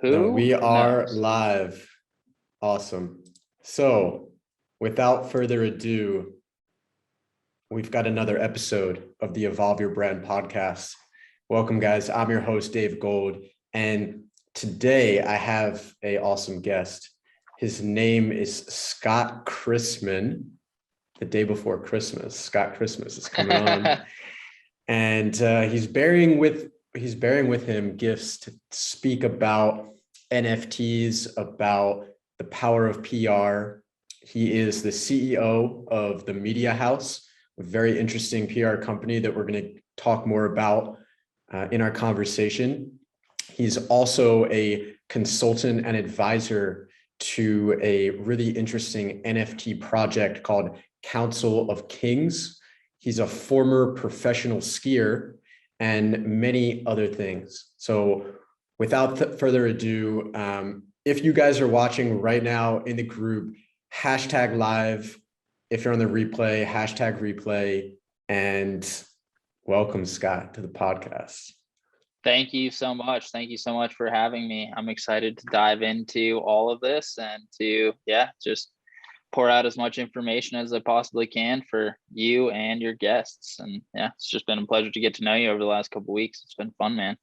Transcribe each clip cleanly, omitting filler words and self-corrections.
No, we Who are knows? live. Awesome. So, without further ado, we've got another episode of the Evolve Your Brand podcast. Welcome, guys. I'm your host, Dave Gold, and today I have an awesome guest. His name is Scot Chrisman. The day before Christmas, Scot Christmas is coming on, and he's bearing with him gifts to speak about NFTs, about the power of PR. He is the CEO of the Media House, a very interesting PR company that we're going to talk more about in our conversation. He's also a consultant and advisor to a really interesting NFT project called Council of Kings. He's a former professional skier and many other things. So without further ado, if you guys are watching right now in the group, hashtag live. If you're on the replay, hashtag replay. And welcome, Scot, to the podcast. Thank you so much. Thank you so much for having me. I'm excited to dive into all of this and to, just pour out as much information as I possibly can for you and your guests. And it's just been a pleasure to get to know you over the last couple of weeks. It's been fun, man.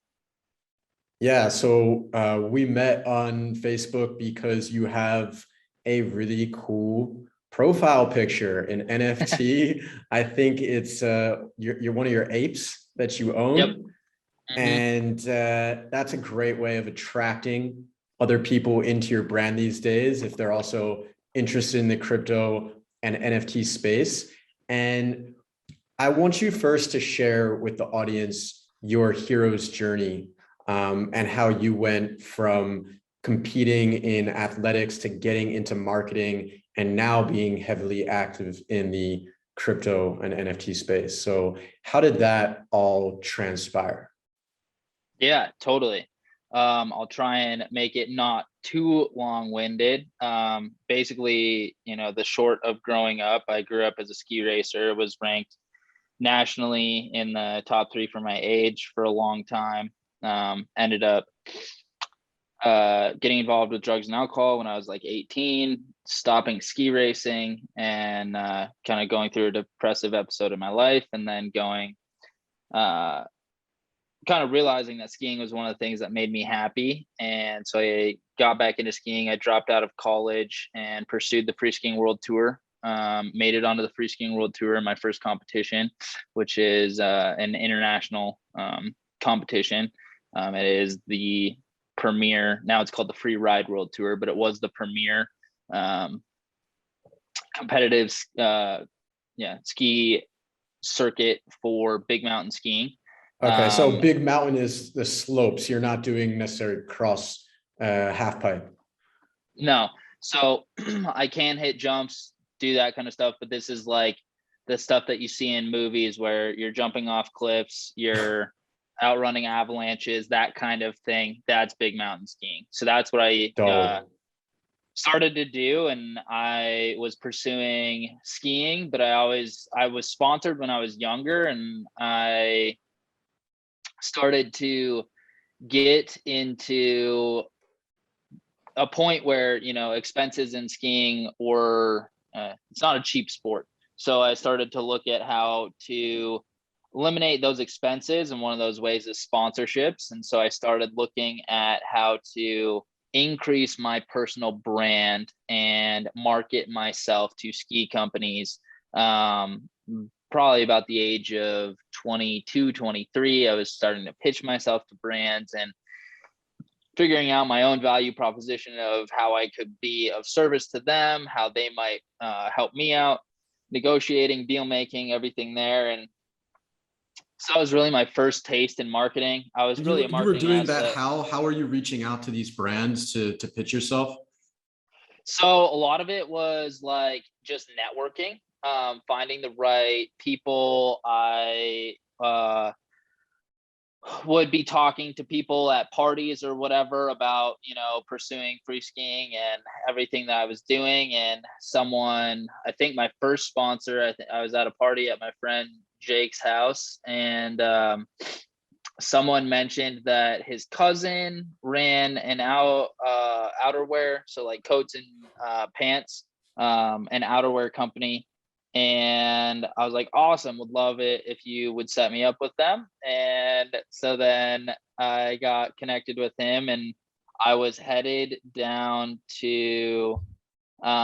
Yeah, so we met on Facebook because you have a really cool profile picture, an NFT. I think it's you're one of your apes that you own. Yep. And that's a great way of attracting other people into your brand these days if they're also interested in the crypto and NFT space. And I want you first to share with the audience your hero's journey, and how you went from competing in athletics to getting into marketing and now being heavily active in the crypto and NFT space. So how did that all transpire? Yeah, totally. I'll try and make it not too long-winded. Basically, the short of growing up, I grew up as a ski racer, was ranked nationally in the top 3 for my age for a long time. Ended up getting involved with drugs and alcohol when I was like 18, stopping ski racing, and kind of going through a depressive episode of my life, and then going kind of realizing that skiing was one of the things that made me happy. And so I got back into skiing. I dropped out of college and pursued the Free Skiing World Tour. Made it onto the Free Skiing World Tour in my first competition, which is an international competition. It is the premier, now it's called the Free Ride World Tour, but it was the premier competitive ski circuit for big mountain skiing. Okay, so big mountain is the slopes. You're not doing necessarily cross half pipe. No. So I can hit jumps, do that kind of stuff, but this is like the stuff that you see in movies where you're jumping off cliffs, you're outrunning avalanches, that kind of thing. That's big mountain skiing. So that's what I started to do, and I was pursuing skiing, but I was sponsored when I was younger, and I started to get into a point where expenses in skiing were it's not a cheap sport. So I started to look at how to eliminate those expenses, and one of those ways is sponsorships. And so I started looking at how to increase my personal brand and market myself to ski companies. Probably about the age of 22, 23, I was starting to pitch myself to brands and figuring out my own value proposition of how I could be of service to them, how they might help me out, negotiating, deal making, everything there. And so that was really my first taste in marketing. I was really a marketing You were doing asset. that. How are you reaching out to these brands to pitch yourself? So a lot of it was like just networking, finding the right people. I would be talking to people at parties or whatever about, pursuing free skiing and everything that I was doing. And I think my first sponsor, I was at a party at my friend Jake's house, and someone mentioned that his cousin ran an outerwear, so like coats and pants, an outerwear company. And I was like, awesome, would love it if you would set me up with them. And so then I got connected with him, and I was headed down to Chile.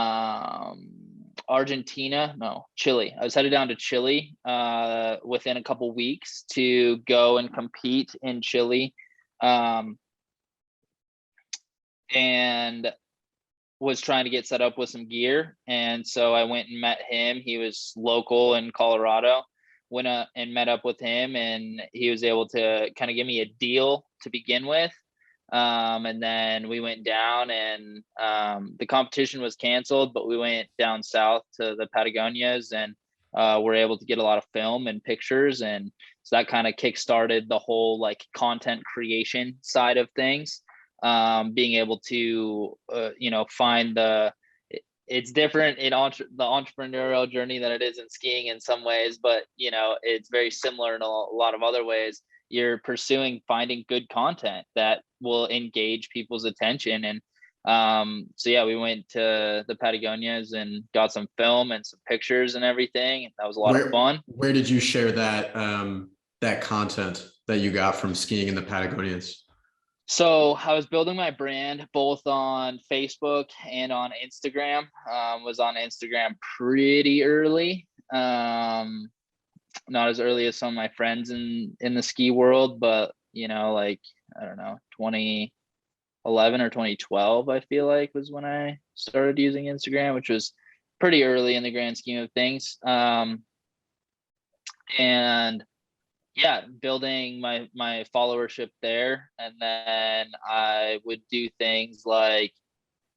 I was headed down to Chile within a couple weeks to go and compete in Chile, and was trying to get set up with some gear. And so I went and met him. He was local in Colorado. Went and met up with him, and he was able to kind of give me a deal to begin with. And then we went down, and the competition was canceled, but we went down south to the Patagonias, and were able to get a lot of film and pictures. And so that kind of kickstarted the whole like content creation side of things. Being able to, find it's different in the entrepreneurial journey than it is in skiing in some ways, but it's very similar in a lot of other ways. You're pursuing finding good content that will engage people's attention. And so yeah, we went to the Patagonias and got some film and some pictures and everything. That was a lot of fun. Where did you share that that content that you got from skiing in the Patagonias? So I was building my brand both on Facebook and on Instagram. Was on Instagram pretty early. Not as early as some of my friends in the ski world, but like, I don't know, 2011 or 2012, I feel like was when I started using Instagram, which was pretty early in the grand scheme of things. And yeah, building my followership there. And then I would do things like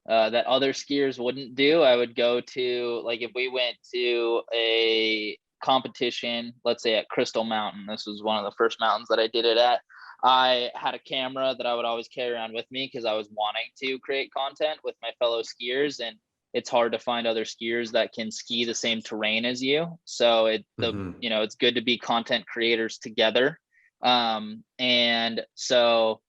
that other skiers wouldn't do. I would go to, like, if we went to a competition, let's say at Crystal Mountain, this was one of the first mountains that I did it at, I had a camera that I would always carry around with me because I was wanting to create content with my fellow skiers. And it's hard to find other skiers that can ski the same terrain as you. So it's good to be content creators together. And so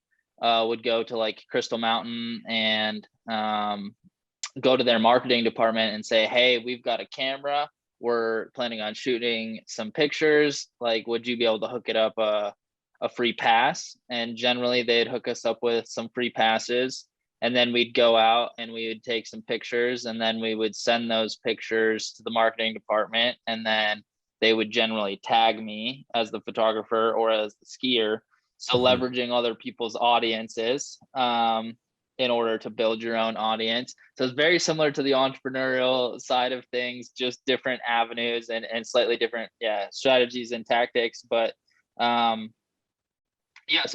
would go to like Crystal Mountain and go to their marketing department and say, hey, we've got a camera. We're planning on shooting some pictures. Like, would you be able to hook it up a free pass? And generally they'd hook us up with some free passes. And then we'd go out and we would take some pictures, and then we would send those pictures to the marketing department. And then they would generally tag me as the photographer or as the skier. So leveraging other people's audiences in order to build your own audience. So it's very similar to the entrepreneurial side of things, just different avenues and slightly different strategies and tactics. But so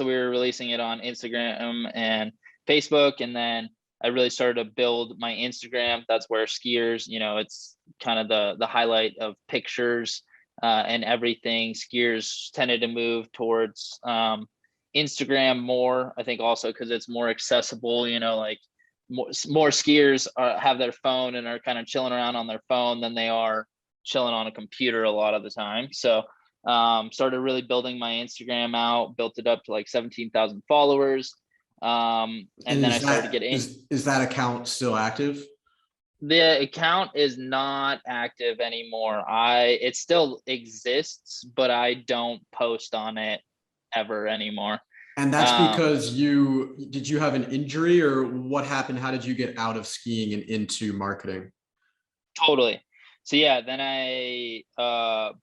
we were releasing it on Instagram and Facebook, and then I really started to build my Instagram. That's where skiers, it's kind of the highlight of pictures and everything. Skiers tended to move towards Instagram more, I think, also because it's more accessible. Like more skiers have their phone and are kind of chilling around on their phone than they are chilling on a computer a lot of the time. So started really building my Instagram out, built it up to like 17,000 followers. And then I started to get in. Is that account still active? The account is not active anymore. It still exists, but I don't post on it ever anymore. And that's because did you have an injury, or what happened? How did you get out of skiing and into marketing? Totally. So yeah, then I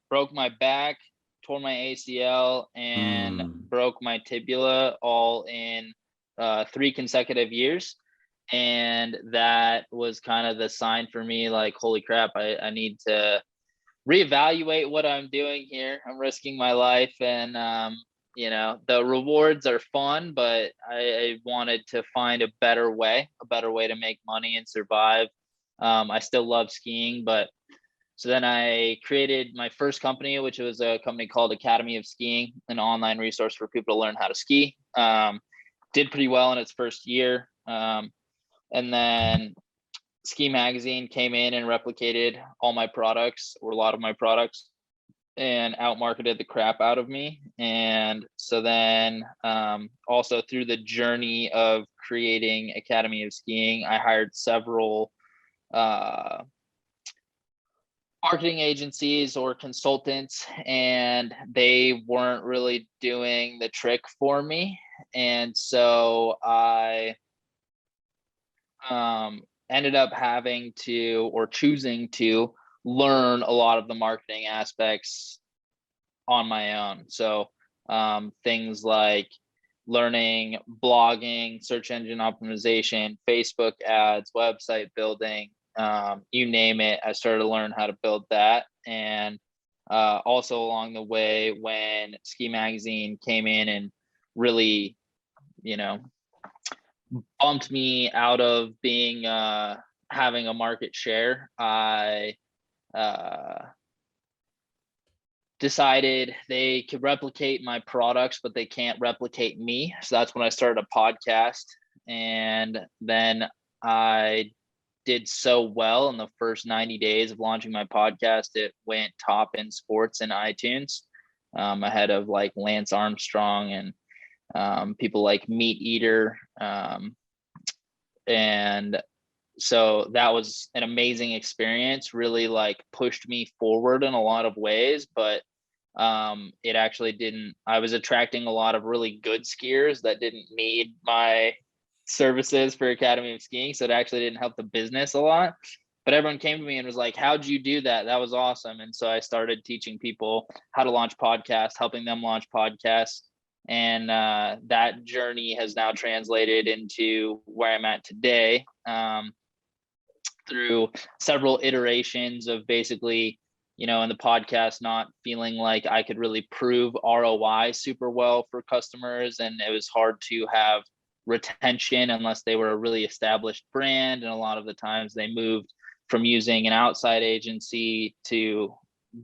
broke my back, tore my ACL, and broke my tibia all in 3 consecutive years. And that was kind of the sign for me, like, holy crap, I need to reevaluate what I'm doing here. I'm risking my life, and the rewards are fun, but I wanted to find a better way to make money and survive. I still love skiing, but so then I created my first company, which was a company called Academy of Skiing, an online resource for people to learn how to ski. Did pretty well in its first year. And then Ski Magazine came in and replicated all my products, or a lot of my products. and outmarketed the crap out of me. And so then also through the journey of creating Academy of Skiing, I hired several marketing agencies or consultants, and they weren't really doing the trick for me. And so I ended up having to, or choosing to, learn a lot of the marketing aspects on my own. So things like learning blogging, search engine optimization, Facebook ads, website building, you name it. I started to learn how to build that. And also along the way, when Ski Magazine came in and really, bumped me out of being having a market share, I decided they could replicate my products, but they can't replicate me. So that's when I started a podcast. And then I did so well in the first 90 days of launching my podcast. It went top in sports and iTunes, ahead of like Lance Armstrong and people like Meat Eater. And so that was an amazing experience, really like pushed me forward in a lot of ways, but it actually I was attracting a lot of really good skiers that didn't need my services for Academy of Skiing. So it actually didn't help the business a lot, but everyone came to me and was like, how'd you do that? That was awesome. And so I started teaching people how to launch podcasts, helping them launch podcasts. And that journey has now translated into where I'm at today, through several iterations of basically, in the podcast, not feeling like I could really prove ROI super well for customers. And it was hard to have retention unless they were a really established brand. And a lot of the times they moved from using an outside agency to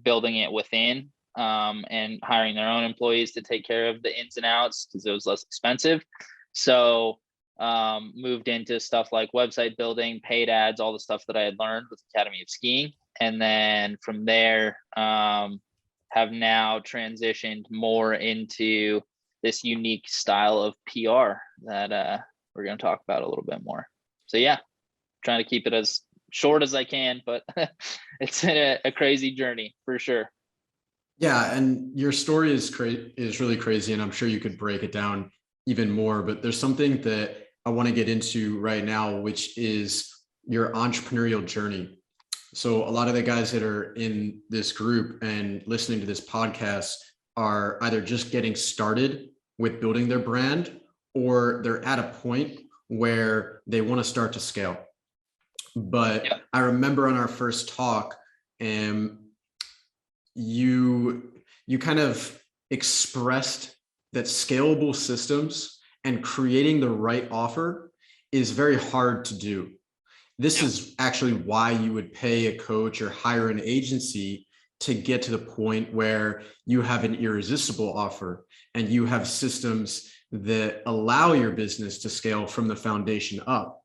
building it within, and hiring their own employees to take care of the ins and outs because it was less expensive. So moved into stuff like website building, paid ads, all the stuff that I had learned with Academy of Skiing. And then from there, have now transitioned more into this unique style of PR that we're going to talk about a little bit more. So yeah, trying to keep it as short as I can, but it's been a crazy journey for sure. Yeah, and your story is really crazy, and I'm sure you could break it down even more, but there's something that I want to get into right now, which is your entrepreneurial journey. So a lot of the guys that are in this group and listening to this podcast are either just getting started with building their brand, or they're at a point where they want to start to scale. But yeah. I remember on our first talk, you kind of expressed that scalable systems and creating the right offer is very hard to do. This is actually why you would pay a coach or hire an agency to get to the point where you have an irresistible offer and you have systems that allow your business to scale from the foundation up.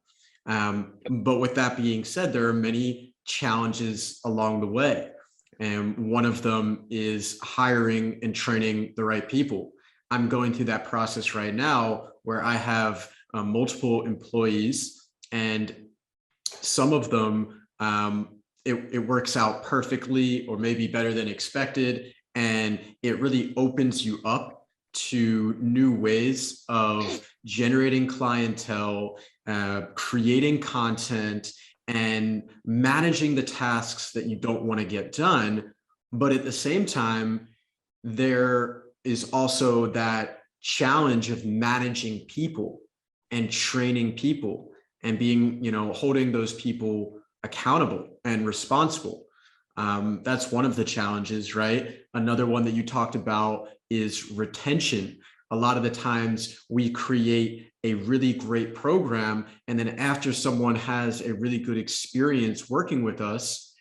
But with that being said, there are many challenges along the way. And one of them is hiring and training the right people. I'm going through that process right now where I have multiple employees, and some of them, it works out perfectly or maybe better than expected. And it really opens you up to new ways of generating clientele, creating content, and managing the tasks that you don't want to get done. But at the same time, there is also that challenge of managing people and training people and being, holding those people accountable and responsible. That's one of the challenges, right? Another one that you talked about is retention. A lot of the times we create a really great program, and then after someone has a really good experience working with us,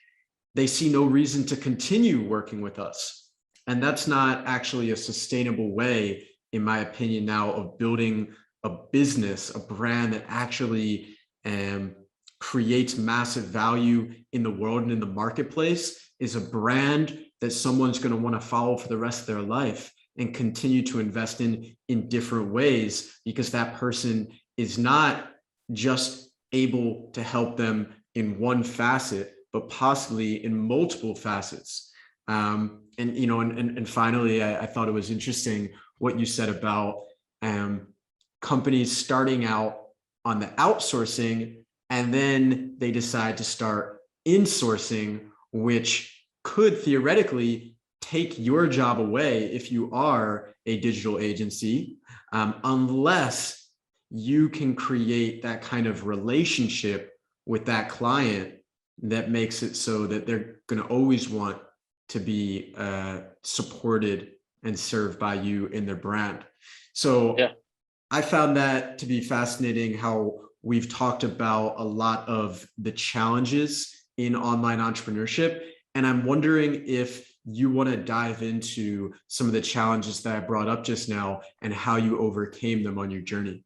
they see no reason to continue working with us. And that's not actually a sustainable way, in my opinion, now of building a business, a brand that actually creates massive value in the world and in the marketplace, is a brand that someone's going to want to follow for the rest of their life and continue to invest in different ways, because that person is not just able to help them in one facet, but possibly in multiple facets. And finally, I thought it was interesting what you said about companies starting out on the outsourcing, and then they decide to start insourcing, which could theoretically take your job away if you are a digital agency, unless you can create that kind of relationship with that client that makes it so that they're going to always want to be supported and served by you in their brand. So yeah. I found that to be fascinating, how we've talked about a lot of the challenges in online entrepreneurship. And I'm wondering if you want to dive into some of the challenges that I brought up just now and how you overcame them on your journey.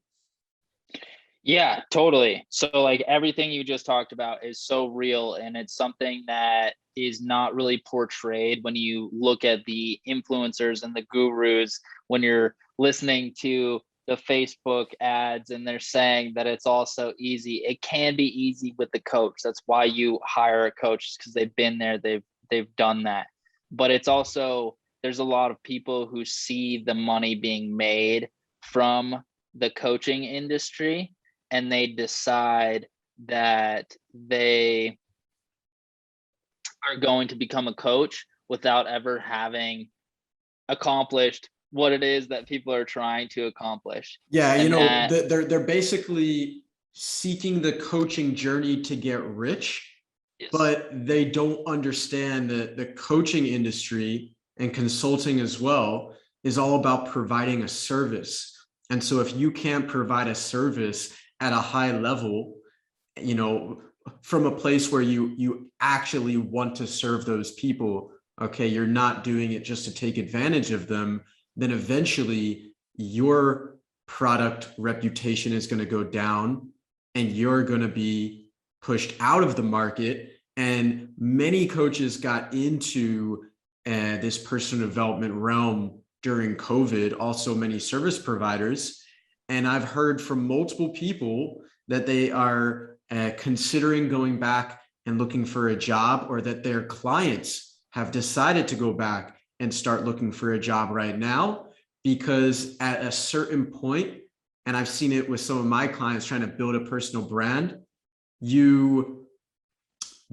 Yeah, totally. So like everything you just talked about is so real, and it's something that is not really portrayed when you look at the influencers and the gurus, when you're listening to the Facebook ads and they're saying that it's all so easy. It can be easy with the coach. That's why you hire a coach, because they've been there, they've done that. But it's also, there's a lot of people who see the money being made from the coaching industry, and they decide that they are going to become a coach without ever having accomplished what it is that people are trying to accomplish. Yeah, they're basically seeking the coaching journey to get rich, yes, but they don't understand that the coaching industry and consulting as well is all about providing a service. And so if you can't provide a service at a high level, from a place where you actually want to serve those people, okay, you're not doing it just to take advantage of them, then eventually your product reputation is going to go down and you're going to be pushed out of the market. And many coaches got into this personal development realm during COVID, also many service providers. And I've heard from multiple people that they are considering going back and looking for a job, or that their clients have decided to go back and start looking for a job right now, because at a certain point, and I've seen it with some of my clients trying to build a personal brand, you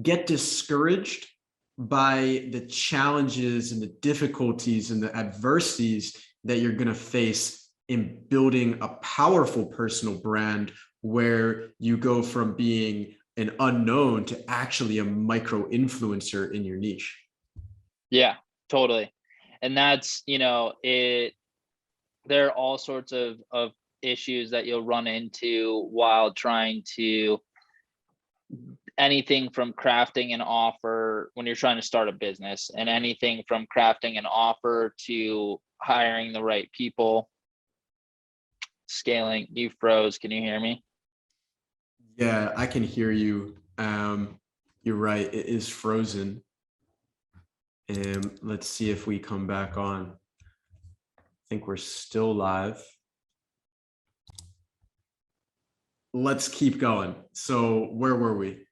get discouraged by the challenges and the difficulties and the adversities that you're going to face in building a powerful personal brand, where you go from being an unknown to actually a micro influencer in your niche. Yeah, totally. And that's, there are all sorts of issues that you'll run into while trying to, anything from crafting an offer when you're trying to start a business, and anything from crafting an offer to hiring the right people, scaling. You froze. Can you hear me? Yeah, I can hear you. You're right. It is frozen. And let's see if we come back on. I think we're still live. Let's keep going. So where were we?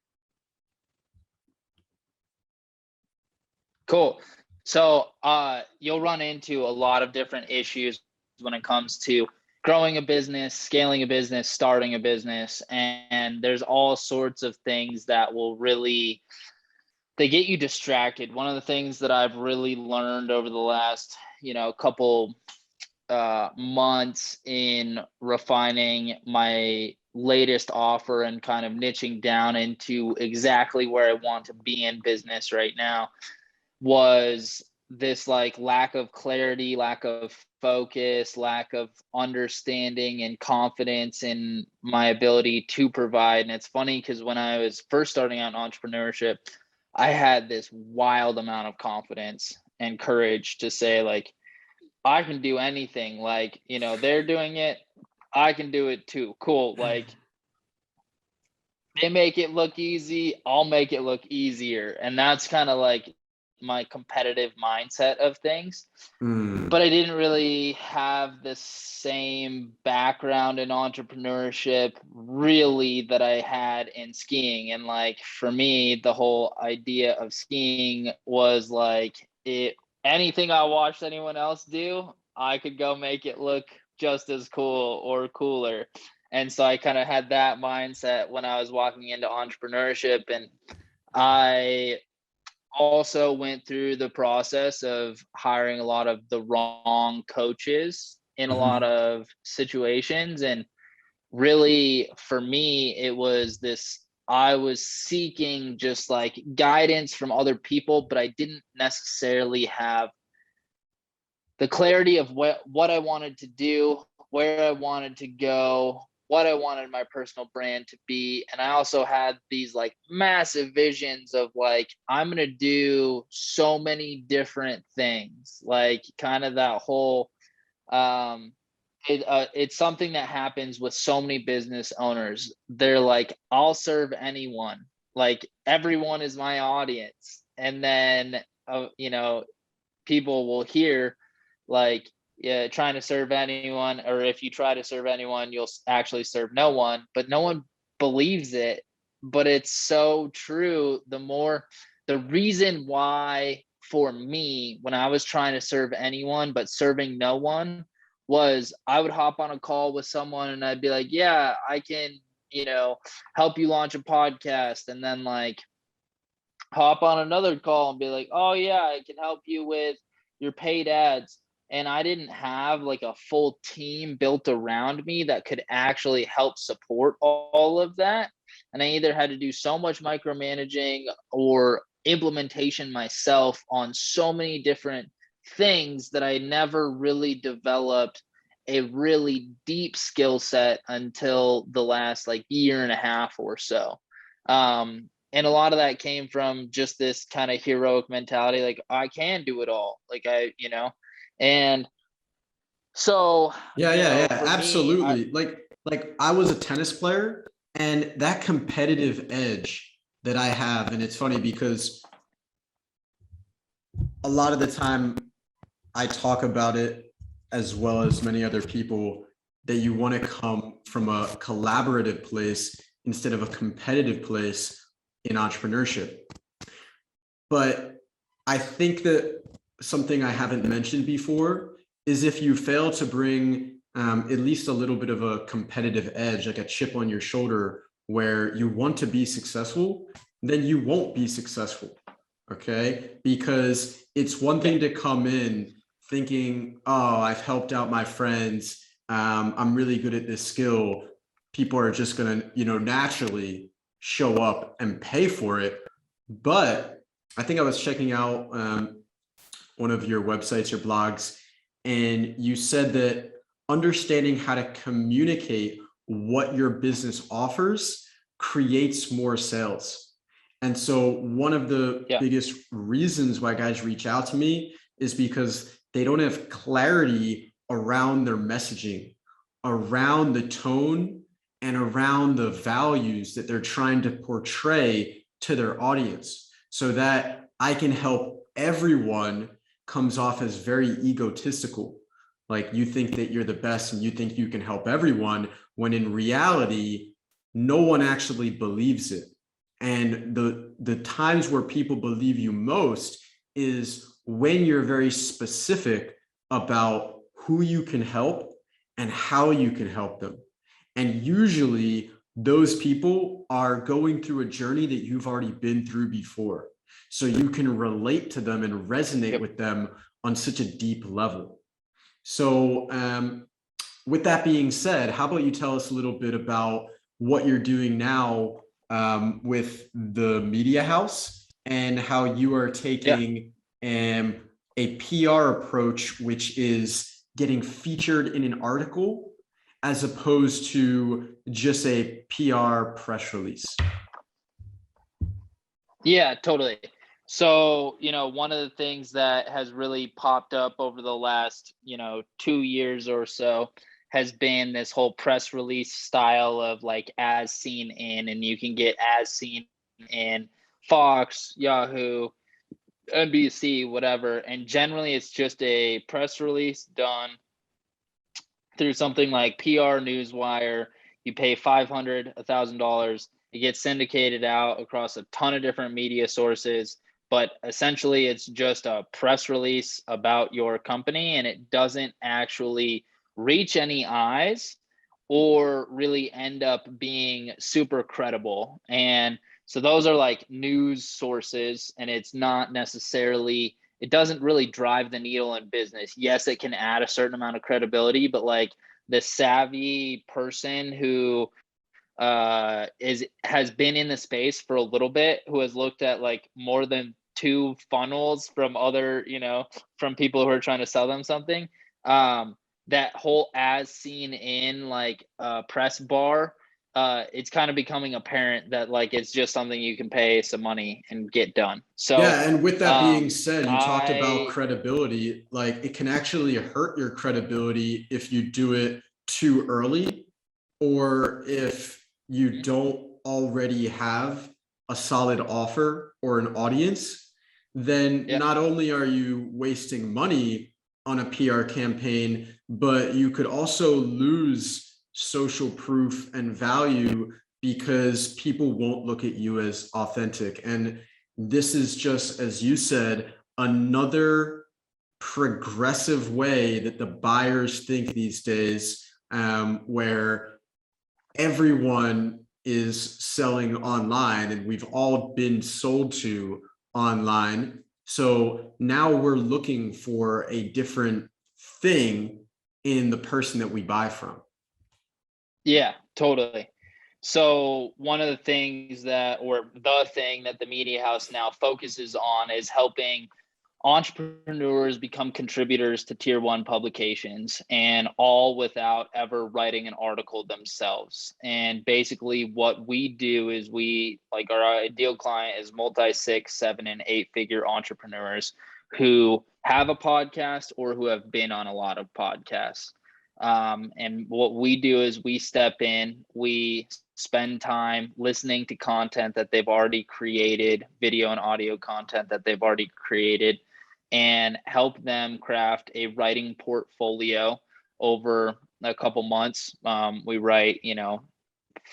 Cool. So you'll run into a lot of different issues when it comes to growing a business, scaling a business, starting a business, and there's all sorts of things that will really, they get you distracted. One of the things that I've really learned over the last, couple months in refining my latest offer and kind of niching down into exactly where I want to be in business right now, was this like lack of clarity, lack of focus, lack of understanding and confidence in my ability to provide. And it's funny because when I was first starting out in entrepreneurship, I had this wild amount of confidence and courage to say, like, I can do anything. Like, they're doing it, I can do it too. Cool. Like, they make it look easy, I'll make it look easier. And that's kind of like my competitive mindset of things. Mm. But I didn't really have the same background in entrepreneurship really that I had in skiing. And like for me, the whole idea of skiing was like anything I watched anyone else do, I could go make it look just as cool or cooler. And so I kind of had that mindset when I was walking into entrepreneurship. And I also went through the process of hiring a lot of the wrong coaches in a lot Mhm. of situations. And really, for me, it was this, I was seeking just like guidance from other people, but I didn't necessarily have the clarity of what I wanted to do, where I wanted to go, what I wanted my personal brand to be. And I also had these like massive visions of like, I'm going to do so many different things, like kind of that whole, um, it's something that happens with so many business owners. They're like, I'll serve anyone. Like everyone is my audience. And then, people will hear like, yeah, trying to serve anyone, or if you try to serve anyone, you'll actually serve no one, but no one believes it. But it's so true. The reason why for me, when I was trying to serve anyone, but serving no one, was I would hop on a call with someone and I'd be like, yeah, I can, help you launch a podcast. And then like, hop on another call and be like, oh yeah, I can help you with your paid ads. And I didn't have like a full team built around me that could actually help support all of that. And I either had to do so much micromanaging or implementation myself on so many different things that I never really developed a really deep skill set until the last like year and a half or so. And a lot of that came from just this kind of heroic mentality, like I can do it all, like and so Yeah, for me, absolutely. Like I was a tennis player, and that competitive edge that I have, and it's funny because a lot of the time I talk about it as well as many other people, that you want to come from a collaborative place instead of a competitive place in entrepreneurship. But I think that something I haven't mentioned before is if you fail to bring at least a little bit of a competitive edge, like a chip on your shoulder, where you want to be successful, then you won't be successful. Okay. Because it's one thing to come in thinking, oh, I've helped out my friends. I'm really good at this skill. People are just going to, naturally show up and pay for it. But I think I was checking out one of your websites, your blogs, and you said that understanding how to communicate what your business offers creates more sales. And so one of the yeah, biggest reasons why guys reach out to me is because they don't have clarity around their messaging, around the tone, and around the values that they're trying to portray to their audience, so that I can help everyone comes off as very egotistical. Like you think that you're the best and you think you can help everyone, when in reality, no one actually believes it. And the times where people believe you most is when you're very specific about who you can help and how you can help them. And usually those people are going through a journey that you've already been through before. So you can relate to them and resonate yep. with them on such a deep level. So with that being said, how about you tell us a little bit about what you're doing now with the media house, and how you are Yeah. taking a PR approach, which is getting featured in an article as opposed to just a PR press release. Yeah, totally. So, one of the things that has really popped up over the last, 2 years or so has been this whole press release style of like as seen in, and you can get as seen in Fox, Yahoo, NBC, whatever. And generally it's just a press release done through something like PR Newswire. You pay $500, $1,000. It gets syndicated out across a ton of different media sources. But essentially, it's just a press release about your company, and it doesn't actually reach any eyes or really end up being super credible. And so those are like news sources, and it's not necessarily, it doesn't really drive the needle in business. Yes, it can add a certain amount of credibility, but like the savvy person who has been in the space for a little bit, who has looked at like more than 2 funnels from other, from people who are trying to sell them something, that whole as seen in like press bar, it's kind of becoming apparent that like it's just something you can pay some money and get done. So Yeah, and with that being said, you talked about I credibility. Like, it can actually hurt your credibility if you do it too early, or if you don't already have a solid offer or an audience. Then yeah, not only are you wasting money on a PR campaign, but you could also lose social proof and value because people won't look at you as authentic. And this is just, as you said, another progressive way that the buyers think these days, where everyone is selling online and we've all been sold to online. So now we're looking for a different thing in the person that we buy from. yeah, totally. So one of the things that, or the thing that the media house now focuses on is helping entrepreneurs become contributors to tier 1 publications, and all without ever writing an article themselves. And basically what we do is we, like, our ideal client is multi 6, 7, and 8 figure entrepreneurs who have a podcast or who have been on a lot of podcasts. And what we do is we step in, we spend time listening to content that they've already created, video and audio content that they've already created, and help them craft a writing portfolio over a couple months. We write,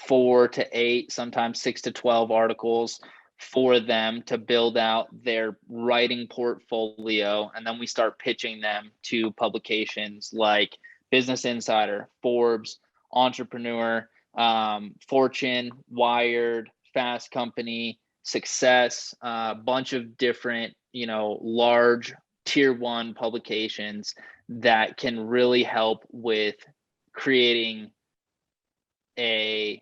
4 to 8, sometimes 6 to 12 articles for them to build out their writing portfolio. And then we start pitching them to publications like Business Insider, Forbes, Entrepreneur, Fortune, Wired, Fast Company, Success, a bunch of different, large tier 1 publications that can really help with creating a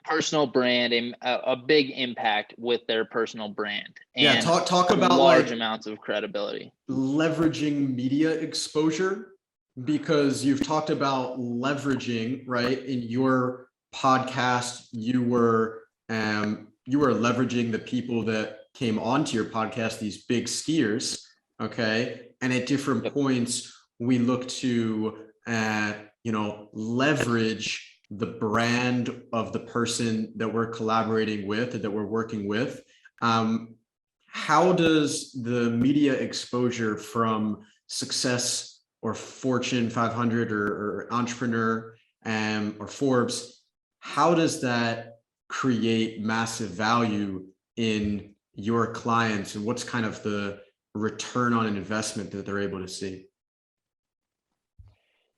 personal brand and a big impact with their personal brand. Yeah, And talk about large like amounts of credibility. leveraging media exposure, because you've talked about leveraging, right? In your podcast, you were leveraging the people that came onto your podcast, these big skiers, okay? And at different points, we look to leverage the brand of the person that we're collaborating with, that we're working with. How does the media exposure from Success or Fortune 500 or Entrepreneur or Forbes, how does that create massive value in your clients, and what's kind of the return on an investment that they're able to see?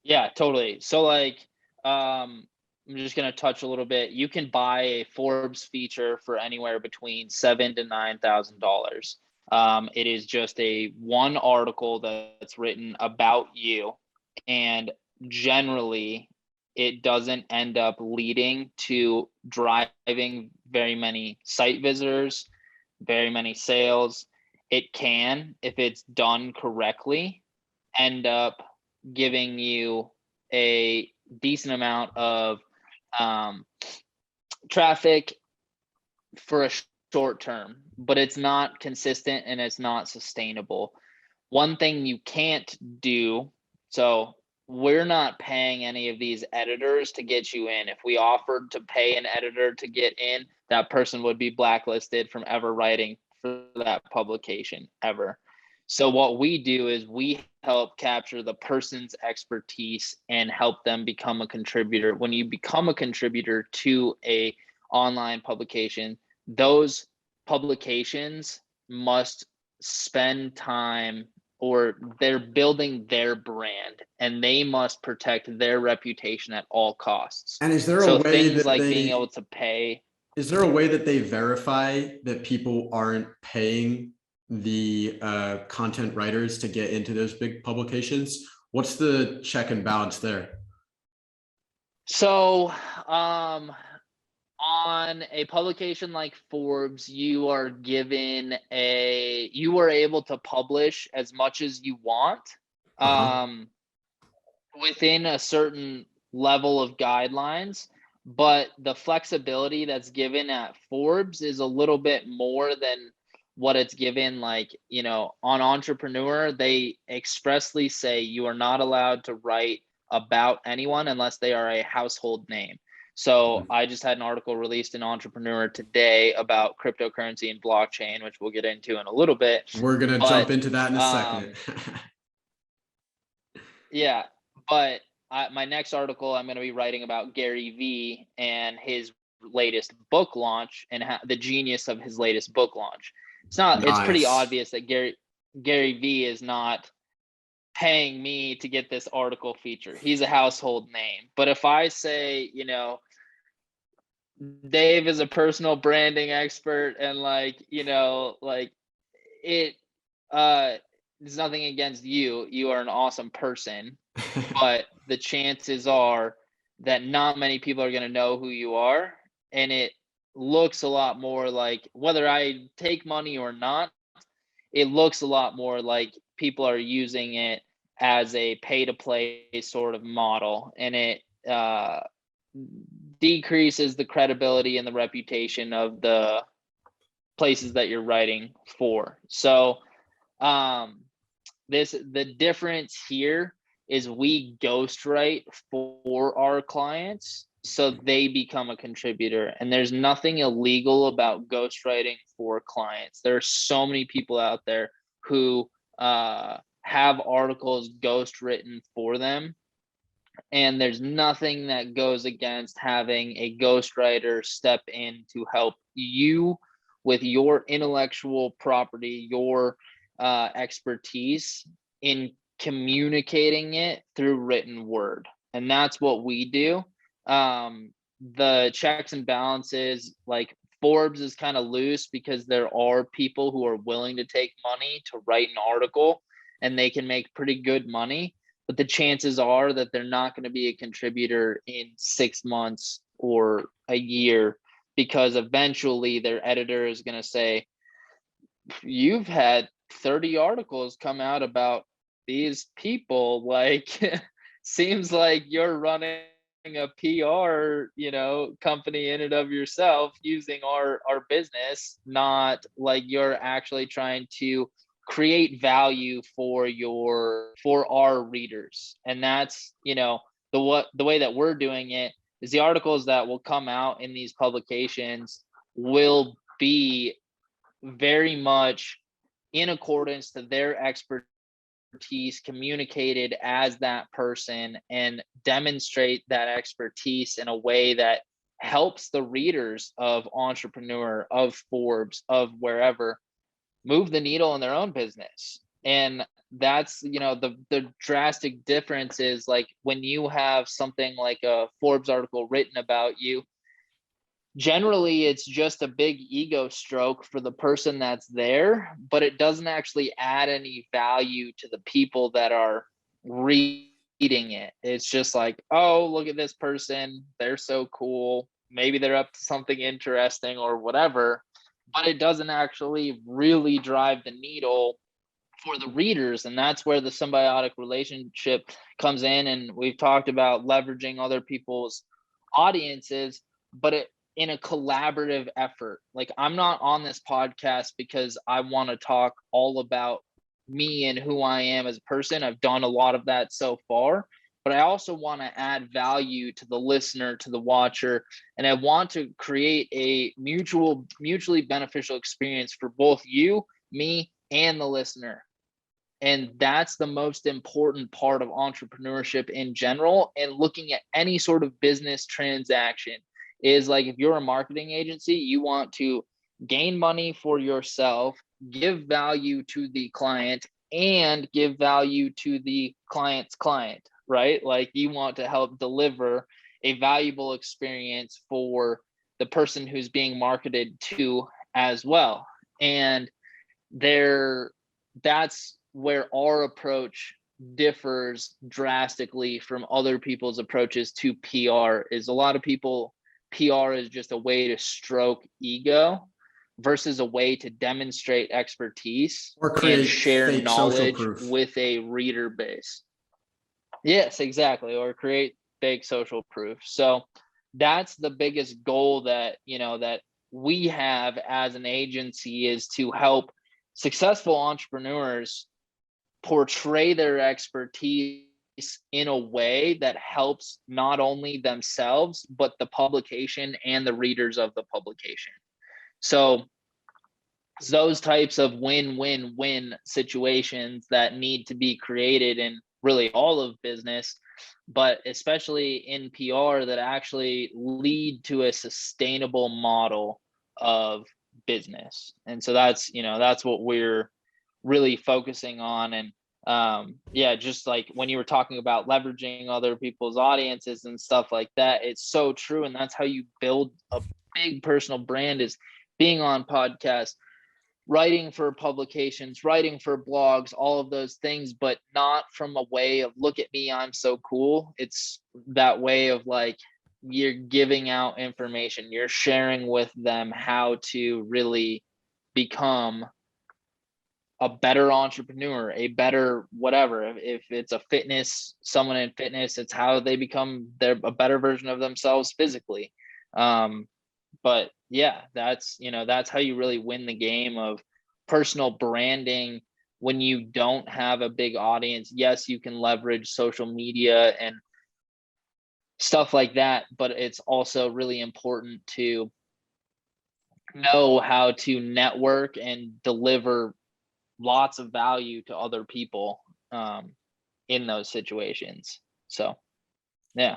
Yeah, totally. So like, I'm just going to touch a little bit. You can buy a Forbes feature for anywhere between $7,000 to $9,000. It is just a one article that's written about you, and generally it doesn't end up leading to driving very many site visitors, very many sales. It can, if it's done correctly, end up giving you a decent amount of traffic for a short term, but it's not consistent and it's not sustainable. One thing you can't do, so we're not paying any of these editors to get you in. If we offered to pay an editor to get in, that person would be blacklisted from ever writing for that publication ever. So what we do is we help capture the person's expertise and help them become a contributor. When you become a contributor to a online publication, those publications must spend time, or they're building their brand, and they must protect their reputation at all costs. And is there a So way things that like being able to pay. is there a way that they verify that people aren't paying the content writers to get into those big publications? What's the check and balance there? So on a publication like Forbes, you are able to publish as much as you want within a certain level of guidelines, but the flexibility that's given at Forbes is a little bit more than what it's given, like, on Entrepreneur. They expressly say you are not allowed to write about anyone unless they are a household name. So I just had an article released in Entrepreneur today about cryptocurrency and blockchain, which we'll get into in a little bit. We're going to jump into that in a second. Yeah, but my next article, I'm going to be writing about Gary Vee and his latest book launch and the genius of his latest book launch. It's pretty obvious that Gary Vee is not paying me to get this article featured. He's a household name. But if I say, Dave is a personal branding expert, and there's nothing against you. You are an awesome person, but the chances are that not many people are going to know who you are. And it looks a lot more like, whether I take money or not, it looks a lot more like people are using it as a pay to play sort of model. And it decreases the credibility and the reputation of the places that you're writing for. So the difference here is we ghostwrite for our clients so they become a contributor. And there's nothing illegal about ghostwriting for clients. There are so many people out there who have articles ghost written for them. And there's nothing that goes against having a ghostwriter step in to help you with your intellectual property, your expertise in communicating it through written word. And that's what we do. The checks and balances, like Forbes is kind of loose because there are people who are willing to take money to write an article, and they can make pretty good money. But the chances are that they're not going to be a contributor in 6 months or a year, because eventually their editor is going to say, you've had 30 articles come out about these people. Like, seems like you're running a PR, company in and of yourself using our business, not like you're actually trying to create value for our readers. And that's, the way that we're doing it is the articles that will come out in these publications will be very much in accordance to their expertise, communicated as that person, and demonstrate that expertise in a way that helps the readers of Entrepreneur, of Forbes, of wherever, move the needle in their own business. And that's, the drastic difference is, like, when you have something like a Forbes article written about you, generally it's just a big ego stroke for the person that's there, but it doesn't actually add any value to the people that are reading it. It's just like, oh, look at this person, they're so cool, maybe they're up to something interesting or whatever, but it doesn't actually really drive the needle for the readers. And that's where the symbiotic relationship comes in. And we've talked about leveraging other people's audiences, but in a collaborative effort. Like, I'm not on this podcast because I want to talk all about me and who I am as a person. I've done a lot of that so far, but I also want to add value to the listener, to the watcher, and I want to create a mutually beneficial experience for both you, me, and the listener. And that's the most important part of entrepreneurship in general, and looking at any sort of business transaction is like, if you're a marketing agency, you want to gain money for yourself, give value to the client, and give value to the client's client, right? Like, you want to help deliver a valuable experience for the person who's being marketed to as well. And that's where our approach differs drastically from other people's approaches to PR. Is a lot of people, PR is just a way to stroke ego versus a way to demonstrate expertise Or and create share fake social knowledge proof. with a reader base. Yes, exactly. Or create fake social proof. So that's the biggest goal that, that we have as an agency, is to help successful entrepreneurs portray their expertise in a way that helps not only themselves, but the publication and the readers of the publication. So those types of win-win-win situations that need to be created in really all of business, but especially in PR, that actually lead to a sustainable model of business. And so that's what we're really focusing on. And just like when you were talking about leveraging other people's audiences and stuff like that, it's so true. And that's how you build a big personal brand, is being on podcasts, writing for publications, writing for blogs, all of those things, but not from a way of, look at me, I'm so cool. It's that way of like, you're giving out information, you're sharing with them how to really become a better entrepreneur, a better whatever. If it's someone in fitness, it's how they become a better version of themselves physically. But yeah, that's how you really win the game of personal branding when you don't have a big audience. Yes, you can leverage social media and stuff like that, but it's also really important to know how to network and deliver lots of value to other people in those situations. So yeah.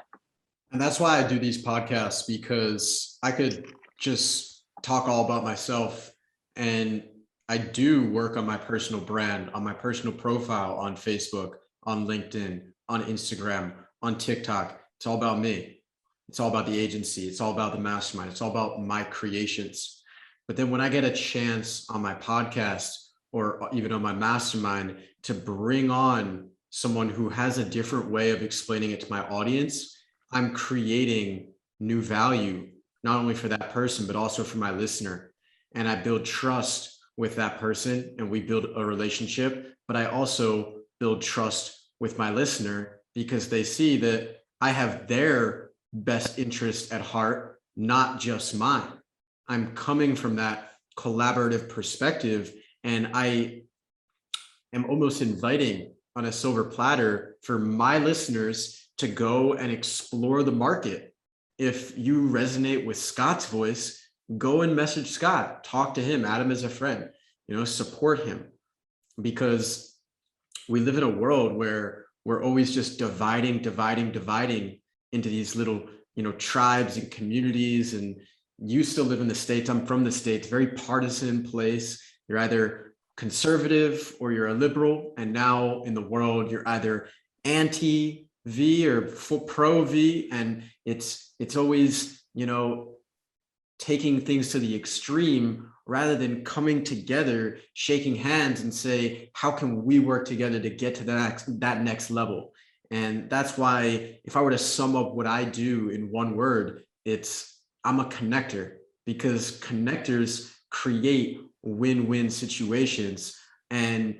And that's why I do these podcasts, because I could just talk all about myself, and I do work on my personal brand, on my personal profile on Facebook, on LinkedIn, on Instagram, on TikTok. It's all about me. It's all about the agency. It's all about the mastermind. It's all about my creations. But then when I get a chance on my podcast, or even on my mastermind, to bring on someone who has a different way of explaining it to my audience, I'm creating new value, not only for that person, but also for my listener. And I build trust with that person, and we build a relationship, but I also build trust with my listener, because they see that I have their best interest at heart, not just mine. I'm coming from that collaborative perspective, and I am almost inviting on a silver platter for my listeners to go and explore the market. If you resonate with Scot's voice, go and message Scot, talk to him, add him as a friend, support him, because we live in a world where we're always just dividing into these little, tribes and communities. And you still live in the States. I'm from the States, very partisan place. You're either conservative or you're a liberal. And now in the world, you're either anti-V or pro-V. And it's always, taking things to the extreme, rather than coming together, shaking hands, and say, how can we work together to get to that next level? And that's why, if I were to sum up what I do in one word, I'm a connector, because connectors create win-win situations. And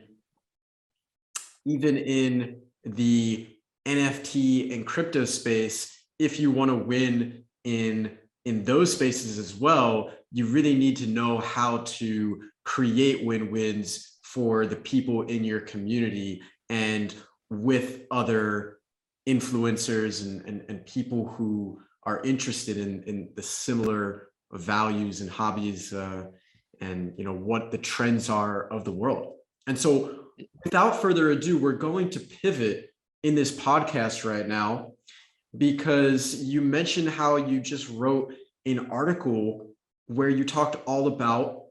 even in the NFT and crypto space, if you want to win in those spaces as well, you really need to know how to create win-wins for the people in your community and with other influencers and people who are interested in the similar values and hobbies and what the trends are of the world. And so without further ado, we're going to pivot in this podcast right now, because you mentioned how you just wrote an article where you talked all about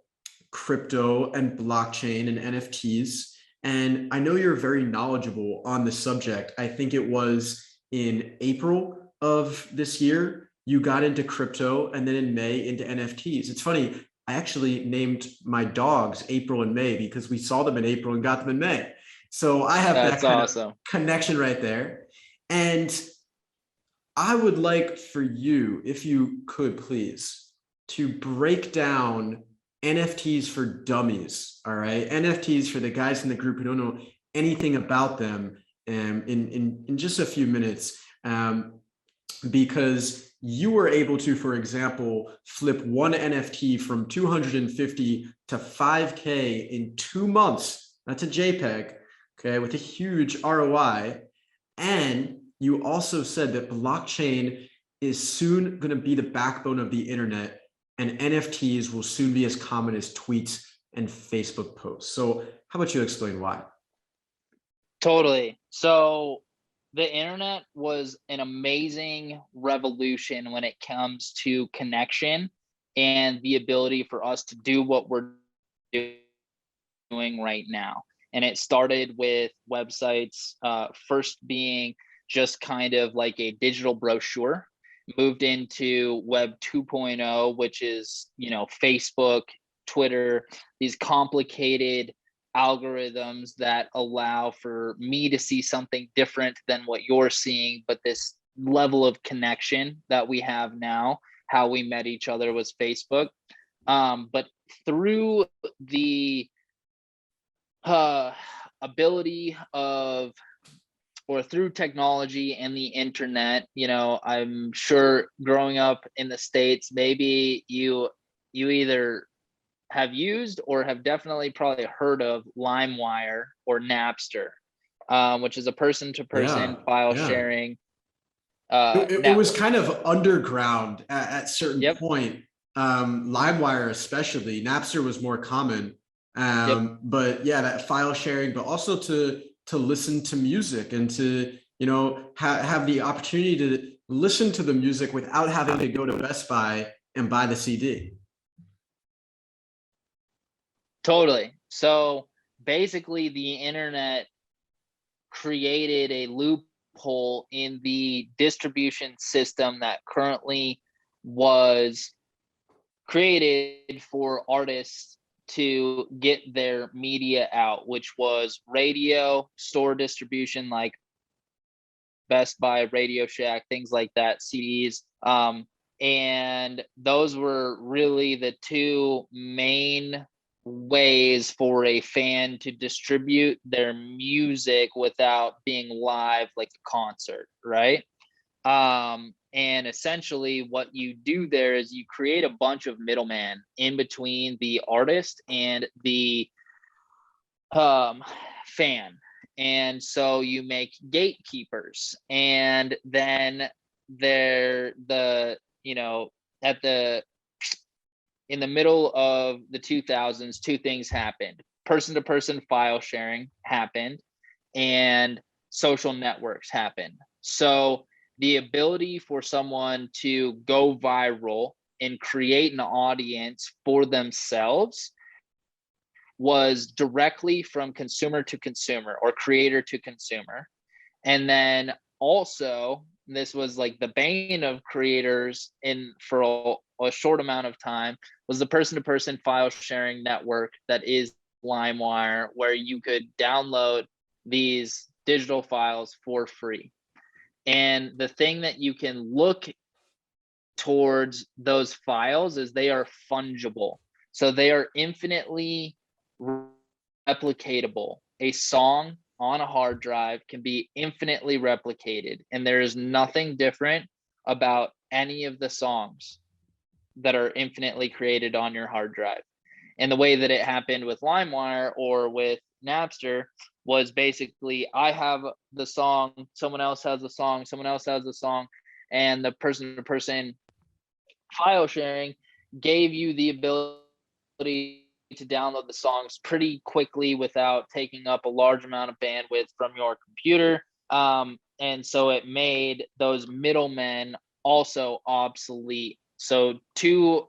crypto and blockchain and NFTs. And I know you're very knowledgeable on the subject. I think it was in April of this year, you got into crypto, and then in May into NFTs. It's funny, I actually named my dogs April and May because we saw them in April and got them in May. So I have that kind of connection right there. And I would like for you, if you could please, to break down NFTs for dummies. All right. NFTs for the guys in the group who don't know anything about them in just a few minutes. Because you were able to, for example, flip one NFT from 250 to 5K in 2 months. That's a JPEG, okay, with a huge ROI. And you also said that blockchain is soon going to be the backbone of the internet, and NFTs will soon be as common as tweets and Facebook posts. So how about you explain why? Totally. So the internet was an amazing revolution when it comes to connection and the ability for us to do what we're doing right now. And it started with websites, first being just kind of like a digital brochure, moved into Web 2.0, which is, Facebook, Twitter, these complicated algorithms that allow for me to see something different than what you're seeing, but this level of connection that we have now, how we met each other was Facebook. But through the ability of, or through technology and the internet, I'm sure growing up in the States, maybe you either have used or have definitely probably heard of LimeWire or Napster, which is a person-to-person file sharing it was kind of underground at certain point. LimeWire especially. Napster was more common. But yeah, that file sharing, but also to listen to music and to have the opportunity to listen to the music without having to go to Best Buy and buy the CD. Totally. So basically the internet created a loophole in the distribution system that currently was created for artists to get their media out, which was radio, store distribution like Best Buy, Radio Shack, things like that, CDs. And those were really the two main ways for a fan to distribute their music without being live like a concert, right? And essentially what you do there is you create a bunch of middlemen in between the artist and the fan. And so you make gatekeepers, and then in the middle of the 2000s, two things happened. Person-to-person file sharing happened, and social networks happened. So the ability for someone to go viral and create an audience for themselves was directly from consumer to consumer or creator to consumer. And then also, this was like the bane of creators for a short amount of time, was the person-to-person file sharing network that is LimeWire, where you could download these digital files for free. And the thing that you can look towards those files is they are fungible. So they are infinitely replicatable. A song on a hard drive can be infinitely replicated, and there is nothing different about any of the songs that are infinitely created on your hard drive. And the way that it happened with LimeWire or with Napster was basically, I have the song, someone else has the song, someone else has the song, and the person to person file sharing gave you the ability to download the songs pretty quickly without taking up a large amount of bandwidth from your computer. And so it made those middlemen also obsolete. So two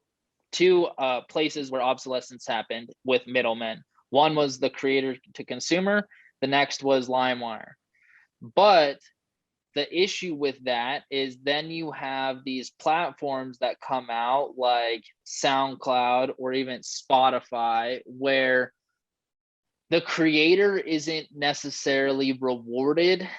places where obsolescence happened with middlemen. One was the creator to consumer, the next was LimeWire. But the issue with that is then you have these platforms that come out like SoundCloud or even Spotify, where the creator isn't necessarily rewarded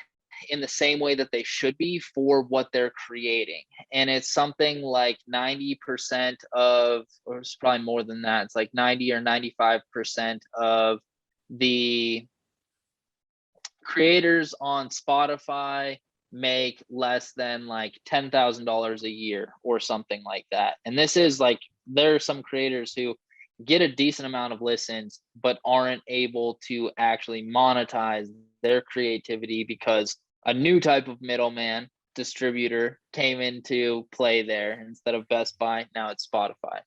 in the same way that they should be for what they're creating. And it's something like 90% of, or it's probably more than that, it's like 90 or 95% of the creators on Spotify make less than like $10,000 a year or something like that. And this is like, there are some creators who get a decent amount of listens, but aren't able to actually monetize their creativity because a new type of middleman distributor came into play there. Instead of Best Buy, now it's Spotify.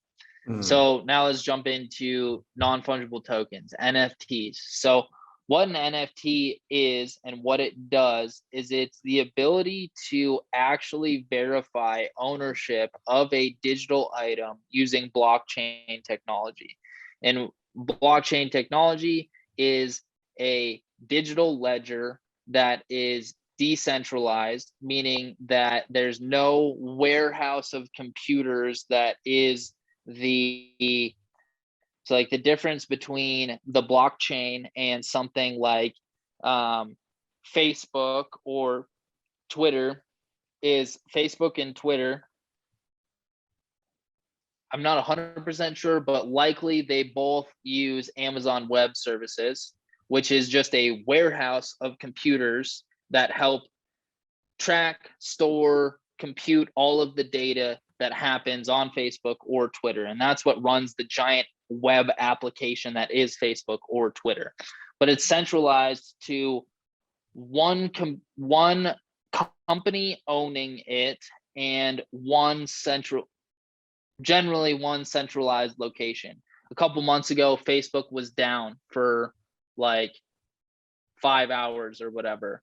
So now let's jump into non-fungible tokens, NFTs. So what an NFT is and what it does is it's the ability to actually verify ownership of a digital item using blockchain technology. And blockchain technology is a digital ledger that is decentralized, meaning that there's no warehouse of computers that is so like the difference between the blockchain and something like Facebook or Twitter is Facebook and Twitter, I'm not 100% sure, but likely they both use Amazon Web Services, which is just a warehouse of computers that help track, store, compute all of the data that happens on Facebook or Twitter. And that's what runs the giant web application that is Facebook or Twitter. But it's centralized to one company owning it and generally one centralized location. A couple months ago, Facebook was down for like 5 hours or whatever.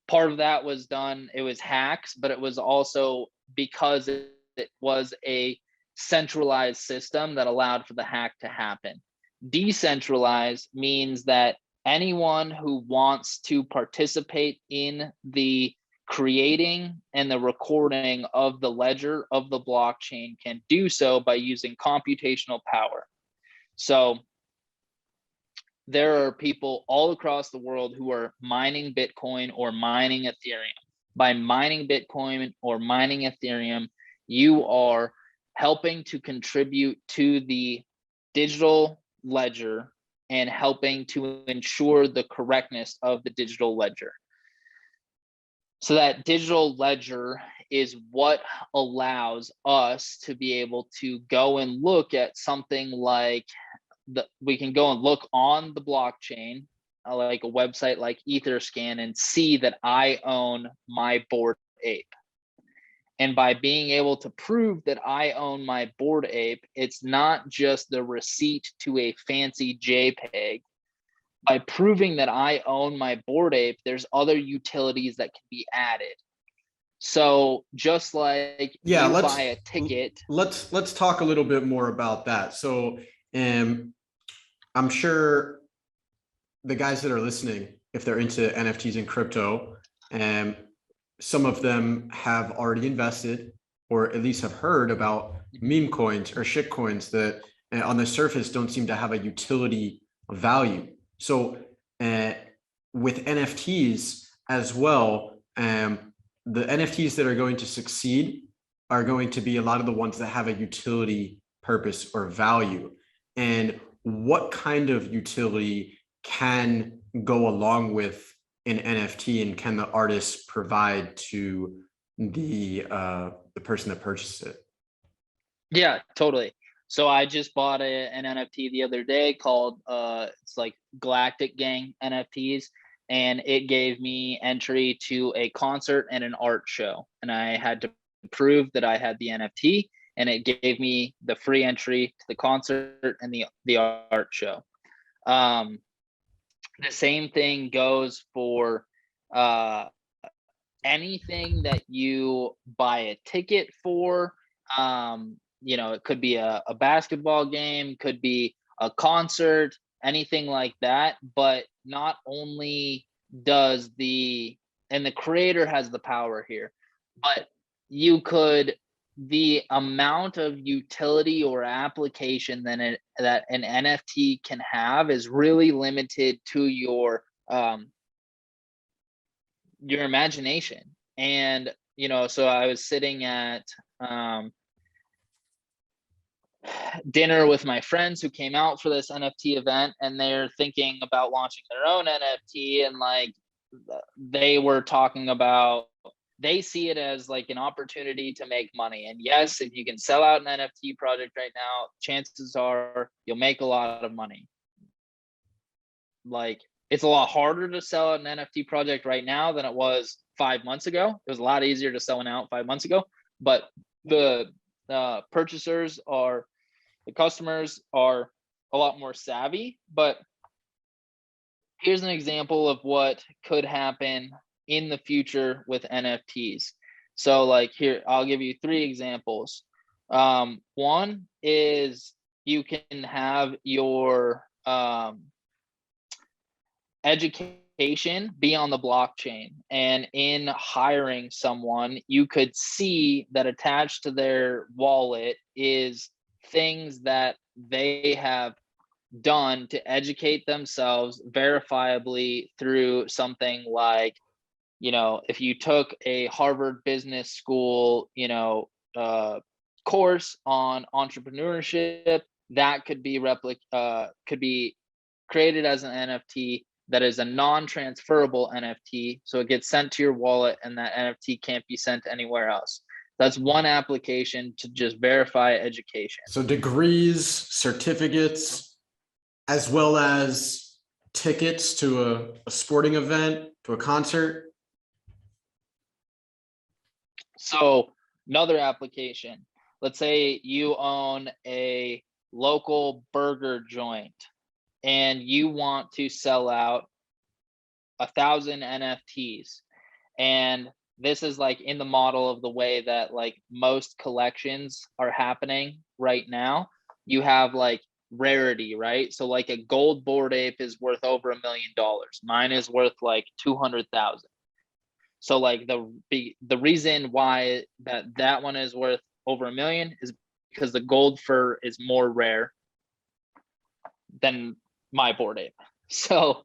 Part of that was done, it was hacks, but it was also because it was a centralized system that allowed for the hack to happen. Decentralized means that anyone who wants to participate in the creating and the recording of the ledger of the blockchain can do so by using computational power. So there are people all across the world who are mining Bitcoin or mining Ethereum. By mining Bitcoin or mining Ethereum, you are helping to contribute to the digital ledger and helping to ensure the correctness of the digital ledger. So that digital ledger is what allows us to be able to go and look at something like we can go and look on the blockchain, like a website like Etherscan, and see that I own my Bored Ape. And by being able to prove that I own my Bored Ape, it's not just the receipt to a fancy JPEG. By proving that I own my Bored Ape, there's other utilities that can be added. So just like you buy a ticket. Let's talk a little bit more about that. So I'm sure the guys that are listening, if they're into NFTs and crypto, some of them have already invested or at least have heard about meme coins or shit coins that on the surface don't seem to have a utility value. So with NFTs as well, the NFTs that are going to succeed are going to be a lot of the ones that have a utility purpose or value. And what kind of utility can go along with an NFT, and can the artist provide to the person that purchased it? Yeah, totally. So I just bought an NFT the other day called it's like Galactic Gang NFTs, and it gave me entry to a concert and an art show, and I had to prove that I had the NFT, and it gave me the free entry to the concert and the art show. The same thing goes for anything that you buy a ticket for. You know, it could be a basketball game, could be a concert, anything like that. But not only does the creator has the power here, but you could the amount of utility or application that an NFT can have is really limited to your imagination. And you know, so I was sitting at dinner with my friends who came out for this NFT event, and they're thinking about launching their own NFT, and like they were talking about, they see it as like an opportunity to make money. And yes, if you can sell out an NFT project right now, chances are you'll make a lot of money. Like, it's a lot harder to sell an NFT project right now than it was 5 months ago. It was a lot easier to sell one out 5 months ago, but the customers are a lot more savvy. But here's an example of what could happen in the future with NFTs. So like here, I'll give you 3 examples. One is you can have your education be on the blockchain, and in hiring someone, you could see that attached to their wallet is things that they have done to educate themselves verifiably through something like, you know, if you took a Harvard Business School, you know, course on entrepreneurship, that could be created as an NFT that is a non-transferable NFT. So it gets sent to your wallet, and that NFT can't be sent anywhere else. That's one application to just verify education. So degrees, certificates, as well as tickets to a sporting event, to a concert. So another application, let's say you own a local burger joint and you want to sell out 1,000 NFTs. And this is like in the model of the way that like most collections are happening right now. You have like rarity, right? So like a gold Bored Ape is worth over $1 million. Mine is worth like 200,000. So like the reason why that one is worth over $1 million is because the gold fur is more rare than my Bored Ape. So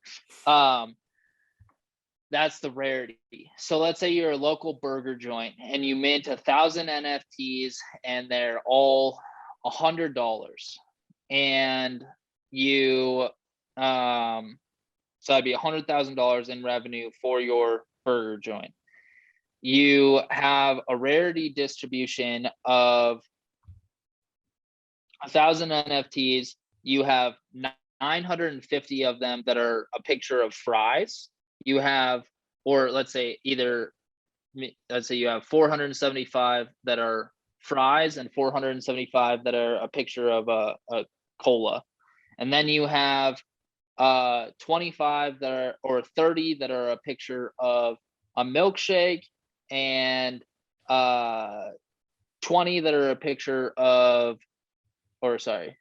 that's the rarity. So let's say you're a local burger joint and you mint 1,000 NFTs and they're all $100, and you so that'd be $100,000 in revenue for your burger joint. You have a rarity distribution of 1,000 NFTs. You have 950 of them that are a picture of fries. You have, or let's say you have 475 that are fries and 475 that are a picture of a cola. And then you have 25 that are, or 30 that are a picture of a milkshake, and 20 that are a picture of, or sorry,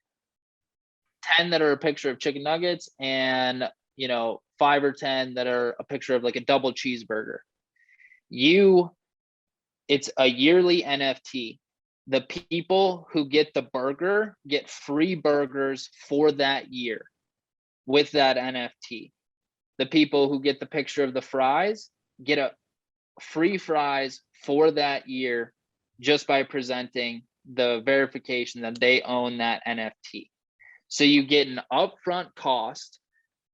10 that are a picture of chicken nuggets, and 5 or 10 that are a picture of like a double cheeseburger. It's a yearly NFT. The people who get the burger get free burgers for that year with that NFT. The people who get the picture of the fries get a free fries for that year just by presenting the verification that they own that NFT. So you get an upfront cost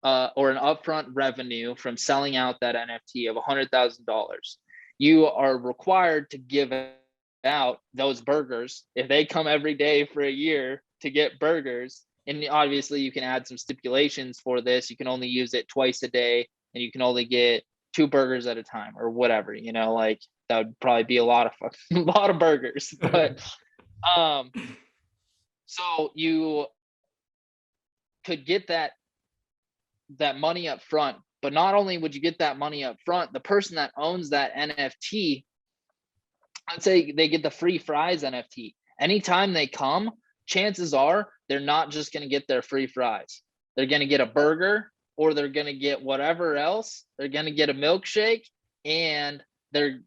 or an upfront revenue from selling out that NFT of $100,000. You are required to give out those burgers. If they come every day for a year, to get burgers. And obviously you can add some stipulations for this. You can only use it twice a day, and you can only get 2 burgers at a time or whatever, like that would probably be a lot of a lot of burgers. But so you could get that money up front, but not only would you get that money up front, the person that owns that NFT, let's say they get the free fries NFT. Anytime they come, chances are they're not just going to get their free fries. They're going to get a burger, or they're going to get whatever else. They're going to get a milkshake, and they're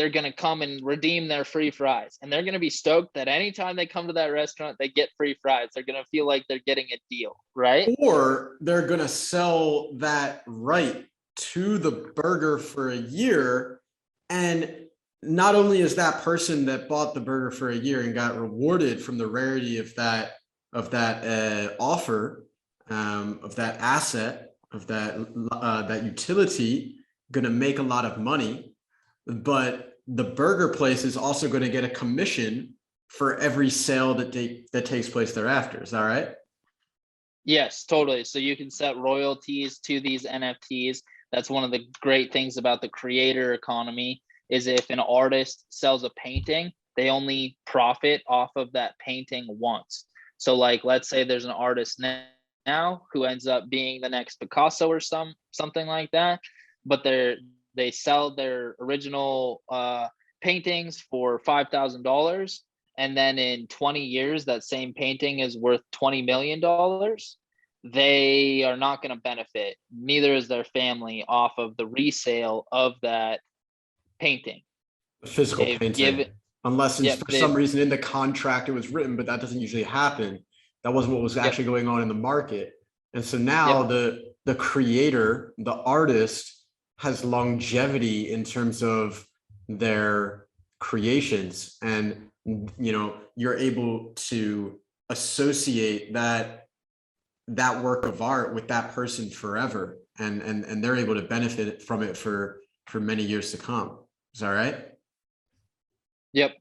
going to come and redeem their free fries. And they're going to be stoked that anytime they come to that restaurant, they get free fries. They're going to feel like they're getting a deal, right? Or they're going to sell that right to the burger for a year. And not only is that person that bought the burger for a year and got rewarded from the rarity of that offer, of that asset, of that utility, going to make a lot of money, but the burger place is also going to get a commission for every sale that takes place thereafter. Is that right? Yes, totally. So you can set royalties to these NFTs. That's one of the great things about the creator economy, is if an artist sells a painting, they only profit off of that painting once. So like, let's say there's an artist now who ends up being the next Picasso or something like that, but they sell their original paintings for $5,000, and then in 20 years that same painting is worth $20 million. They are not going to benefit, neither is their family, off of the resale of that painting. The physical painting. Unless for some reason in the contract it was written, but that doesn't usually happen. That wasn't what was actually going on in the market. And so now the creator, the artist, has longevity in terms of their creations, and you're able to associate that work of art with that person forever, and they're able to benefit from it for many years to come. Is that right? Yep.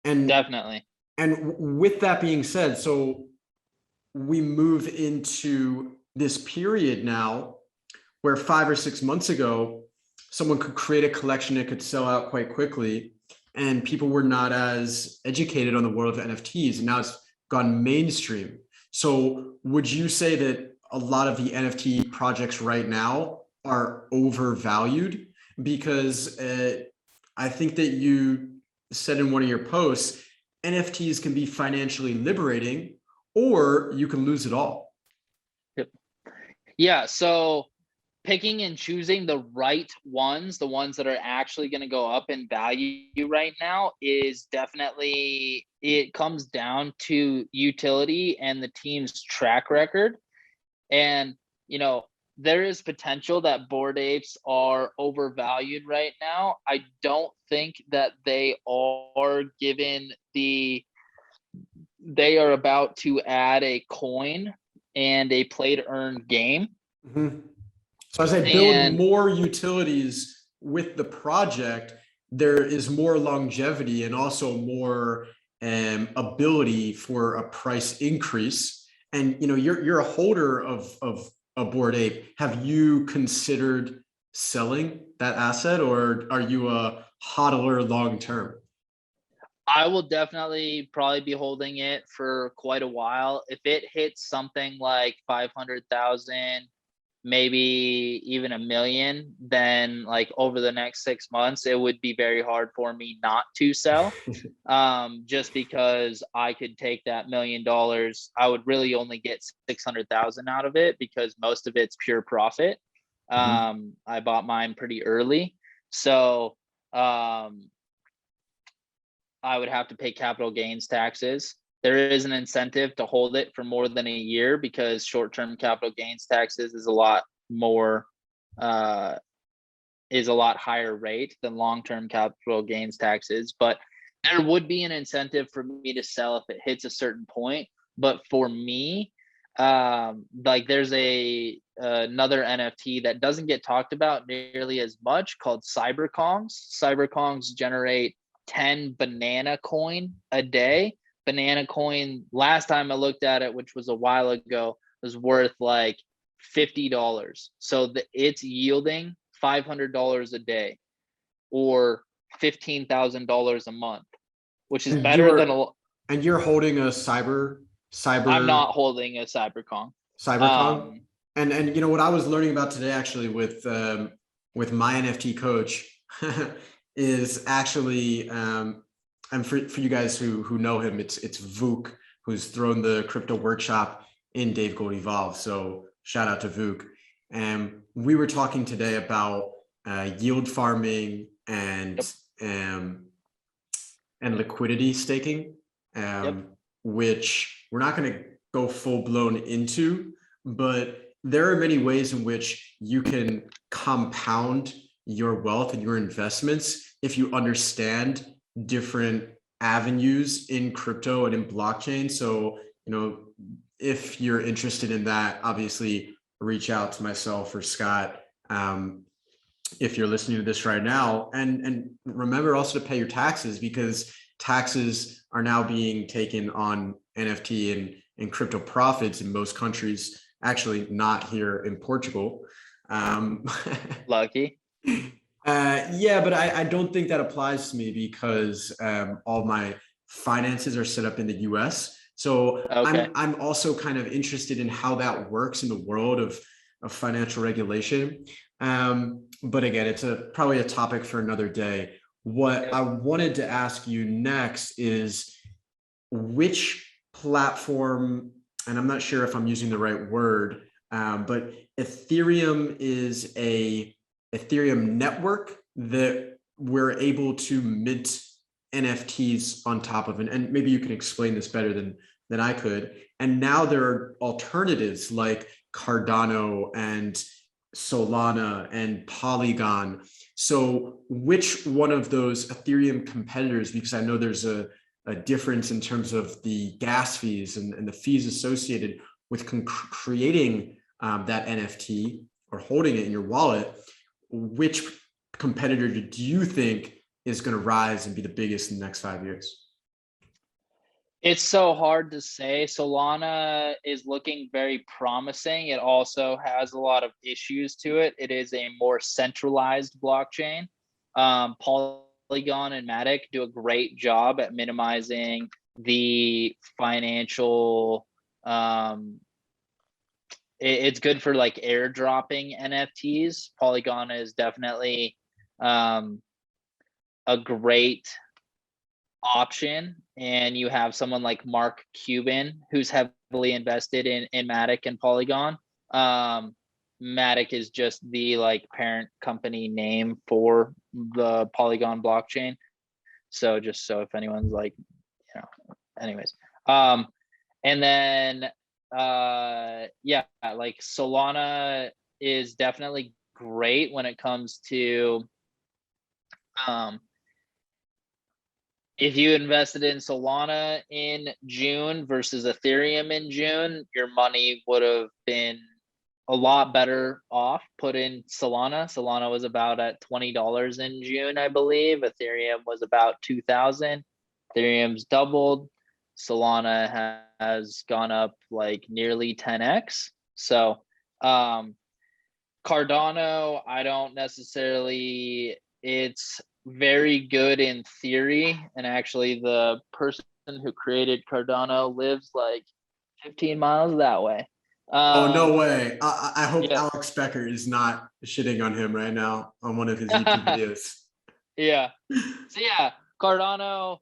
And definitely. And with that being said, so we move into this period now where 5 or 6 months ago, someone could create a collection that could sell out quite quickly, and people were not as educated on the world of NFTs, and now it's gone mainstream. So would you say that a lot of the NFT projects right now are overvalued? Because I think that you said in one of your posts, NFTs can be financially liberating, or you can lose it all. Yep. Yeah. So picking and choosing the right ones, the ones that are actually going to go up in value right now, is definitely, it comes down to utility and the team's track record. And, there is potential that Bored Apes are overvalued right now. I don't think that they are, given they are about to add a coin and a play to earn game. Mm-hmm. So as I build more utilities with the project, there is more longevity and also more ability for a price increase. And you're a holder of a Bored Ape. Have you considered selling that asset, or are you a hodler long term? I will definitely probably be holding it for quite a while. If it hits something like 500,000, maybe even 1 million, then like over the next 6 months, it would be very hard for me not to sell. Just because I could take that $1 million, I would really only get 600,000 out of it, because most of it's pure profit. I bought mine pretty early, so I would have to pay capital gains taxes. There is an incentive to hold it for more than a year, because short-term capital gains taxes is a lot higher rate than long-term capital gains taxes. But there would be an incentive for me to sell if it hits a certain point. But for me, like there's another NFT that doesn't get talked about nearly as much, called Cyberkongs. Cyberkongs generate 10 banana coin a day, banana coin, last time I looked at it, which was a while ago, was worth like $50. So it's yielding $500 a day or $15,000 a month, which is And better than you're holding a I'm not holding a cybercon. CyberCon. And you know what I was learning about today actually with my NFT coach is actually and for you guys who know him, it's Vuk, who's thrown the crypto workshop in Dave Gold Evolve. So shout out to Vuk. And we were talking today about yield farming and liquidity staking, which we're not going to go full blown into, but there are many ways in which you can compound your wealth and your investments if you understand different avenues in crypto and in blockchain. So, you know, if you're interested in that, obviously reach out to myself or Scott. If you're listening to this right now, and remember also to pay your taxes, because taxes are now being taken on NFT and crypto profits in most countries, actually not here in Portugal. Lucky. Yeah, but I don't think that applies to me because all my finances are set up in the US. So okay. I'm also kind of interested in how that works in the world of financial regulation. But again, it's probably a topic for another day. What I wanted to ask you next is which platform, and I'm not sure if I'm using the right word, but Ethereum is a Ethereum network that we're able to mint NFTs on top of, and maybe you can explain this better than I could. And now there are alternatives like Cardano and Solana and Polygon. So which one of those Ethereum competitors, because I know there's a difference in terms of the gas fees and the fees associated with creating that NFT or holding it in your wallet, which competitor do you think is going to rise and be the biggest in the next 5 years? It's so hard to say. Solana is looking very promising. It also has a lot of issues to it. It is a more centralized blockchain. Polygon and Matic do a great job at minimizing the financial. It's good for like airdropping NFTs. Polygon is definitely a great option, and you have someone like Mark Cuban who's heavily invested in Matic and Polygon. Matic is just the like parent company name for the Polygon blockchain. So just so if anyone's like, you know, anyways. And then yeah, like Solana is definitely great when it comes to if you invested in Solana in June versus Ethereum in June, your money would have been a lot better off put in Solana. Solana was about at $20 in June, I believe. Ethereum was about 2,000. Ethereum's doubled. Solana has gone up like nearly 10x. So Cardano, I don't necessarily, it's very good in theory, and actually the person who created Cardano lives like 15 miles that way. Oh, no way. I hope yeah. Alex Becker is not shitting on him right now on one of his YouTube videos. Yeah. So yeah, Cardano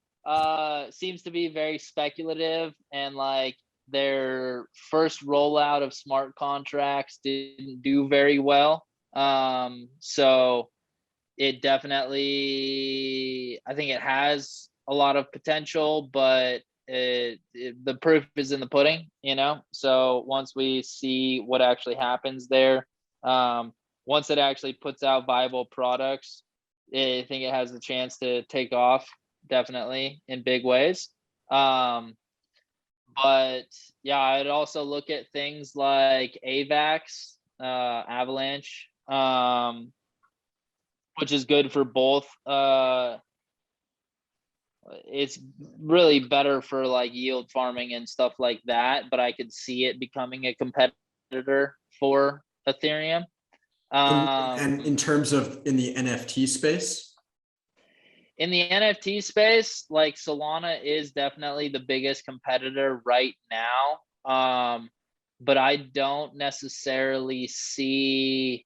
seems to be very speculative, and like their first rollout of smart contracts didn't do very well. So it definitely, I think it has a lot of potential, but the proof is in the pudding, you know? So once we see what actually happens there, once it actually puts out viable products, I think it has the chance to take off definitely in big ways. But yeah, I'd also look at things like AVAX, Avalanche, which is good for both. it's really better for like yield farming and stuff like that, but I could see it becoming a competitor for Ethereum. And in terms of in the NFT space? In the NFT space, like Solana is definitely the biggest competitor right now. But I don't necessarily see,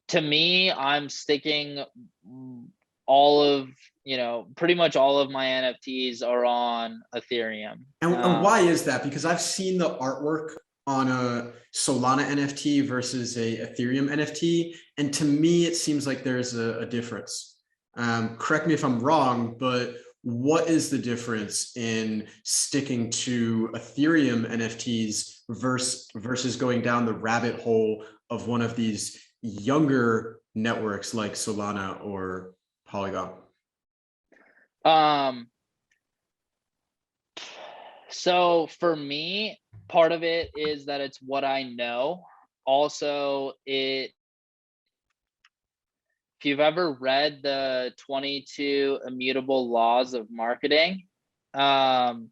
to me, I'm sticking pretty much all of my NFTs are on Ethereum. And why is that? Because I've seen the artwork on a Solana NFT versus a Ethereum NFT. And to me, it seems like there's a difference. Correct me if I'm wrong, but what is the difference in sticking to Ethereum NFTs versus going down the rabbit hole of one of these younger networks like Solana or Polygon? So for me, part of it is that it's what I know. Also, if you've ever read the 22 Immutable Laws of Marketing, the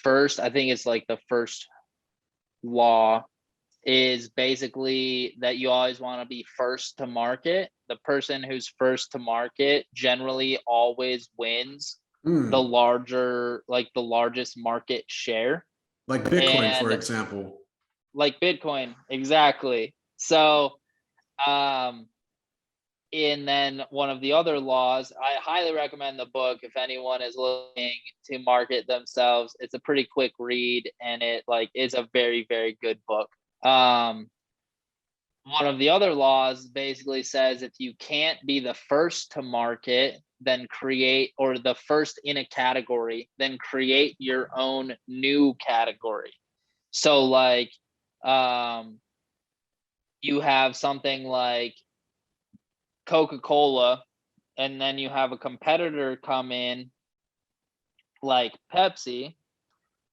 first, I think it's like the first law is basically that you always want to be first to market. The person who's first to market generally always wins the largest market share. Like Bitcoin, And for example. like Bitcoin, exactly. So, and then one of the other laws, I highly recommend the book if anyone is looking to market themselves. It's a pretty quick read, and it like is a very, very good book. One of the other laws basically says if you can't be the first to market, then or the first in a category, then create your own new category. So like, you have something like Coca-Cola, and then you have a competitor come in like Pepsi,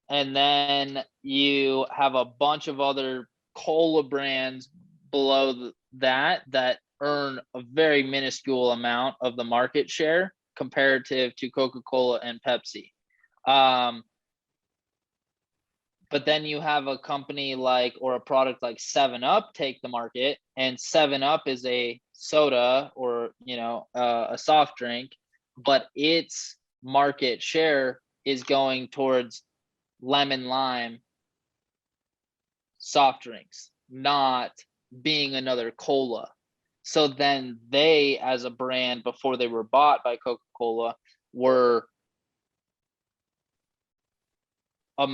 and then you have a bunch of other cola brands below that earn a very minuscule amount of the market share comparative to Coca-Cola and Pepsi. But then you have a company or a product like 7-Up take the market, and 7-Up is a soda or a soft drink, but its market share is going towards lemon lime soft drinks, not being another cola. So then they, as a brand, before they were bought by Coca-Cola, were a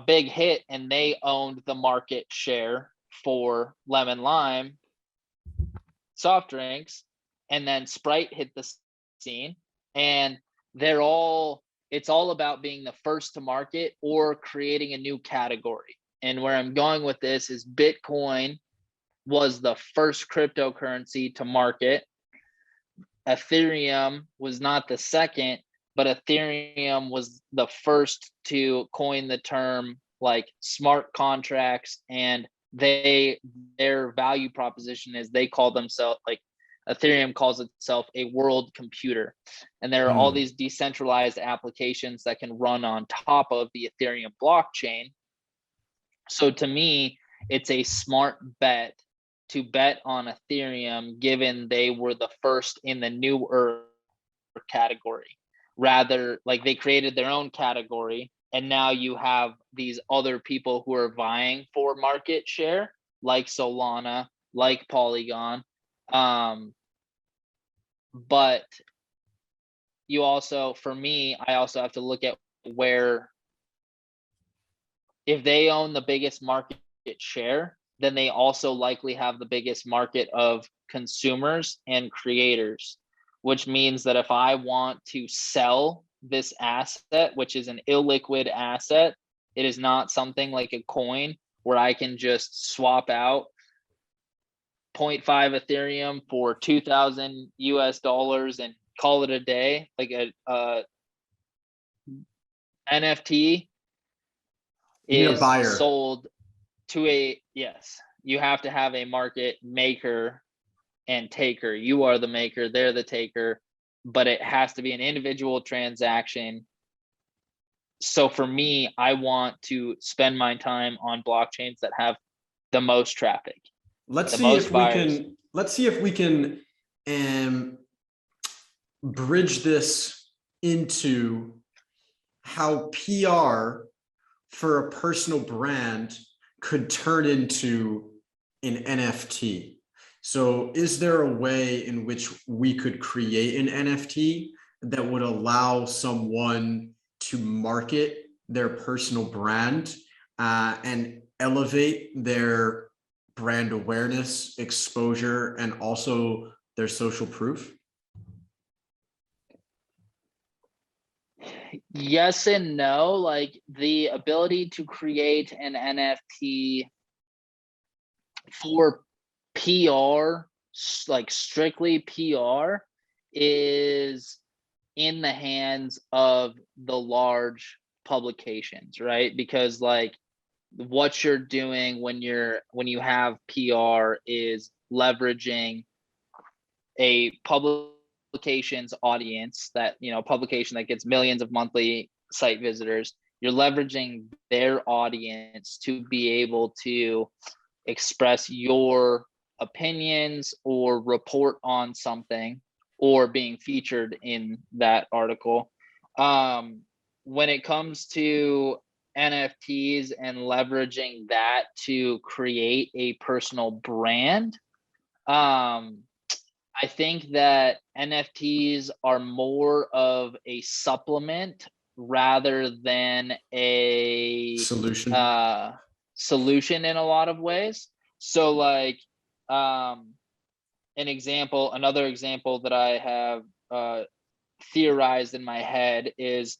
big hit, and they owned the market share for lemon lime soft drinks. And then Sprite hit the scene, and it's all about being the first to market or creating a new category. And where I'm going with this is Bitcoin was the first cryptocurrency to market. Ethereum was not the second, but Ethereum was the first to coin the term like smart contracts, and their value proposition is they call themselves like Ethereum calls itself a world computer, and there are all these decentralized applications that can run on top of the Ethereum blockchain. So to me, it's a smart bet to bet on Ethereum, given they were the first in the newer category. Rather, like they created their own category, and now you have these other people who are vying for market share, like Solana, like Polygon. But you also, for me, I also have to look at where, if they own the biggest market share, then they also likely have the biggest market of consumers and creators, which means that if I want to sell this asset, which is an illiquid asset, it is not something like a coin where I can just swap out 0.5 Ethereum for 2,000 US dollars and call it a day. Like a NFT is sold to you have to have a market maker, and taker. You are the maker, they're the taker, but it has to be an individual transaction. So for me, I want to spend my time on blockchains that have the most traffic, Let's the see most if we buyers. can. Let's see if we can bridge this into how PR for a personal brand could turn into an NFT. So is there a way in which we could create an NFT that would allow someone to market their personal brand and elevate their brand awareness, exposure, and also their social proof? Yes and no. Like the ability to create an NFT for PR, like strictly PR, is in the hands of the large publications, right? Because like what you're doing when you have PR is leveraging a publication's audience, that publication that gets millions of monthly site visitors. You're leveraging their audience to be able to express your opinions or report on something or being featured in that article. When it comes to NFTs and leveraging that to create a personal brand, I think that NFTs are more of a supplement rather than a Solution. Solution in a lot of ways. So like another example that I have theorized in my head is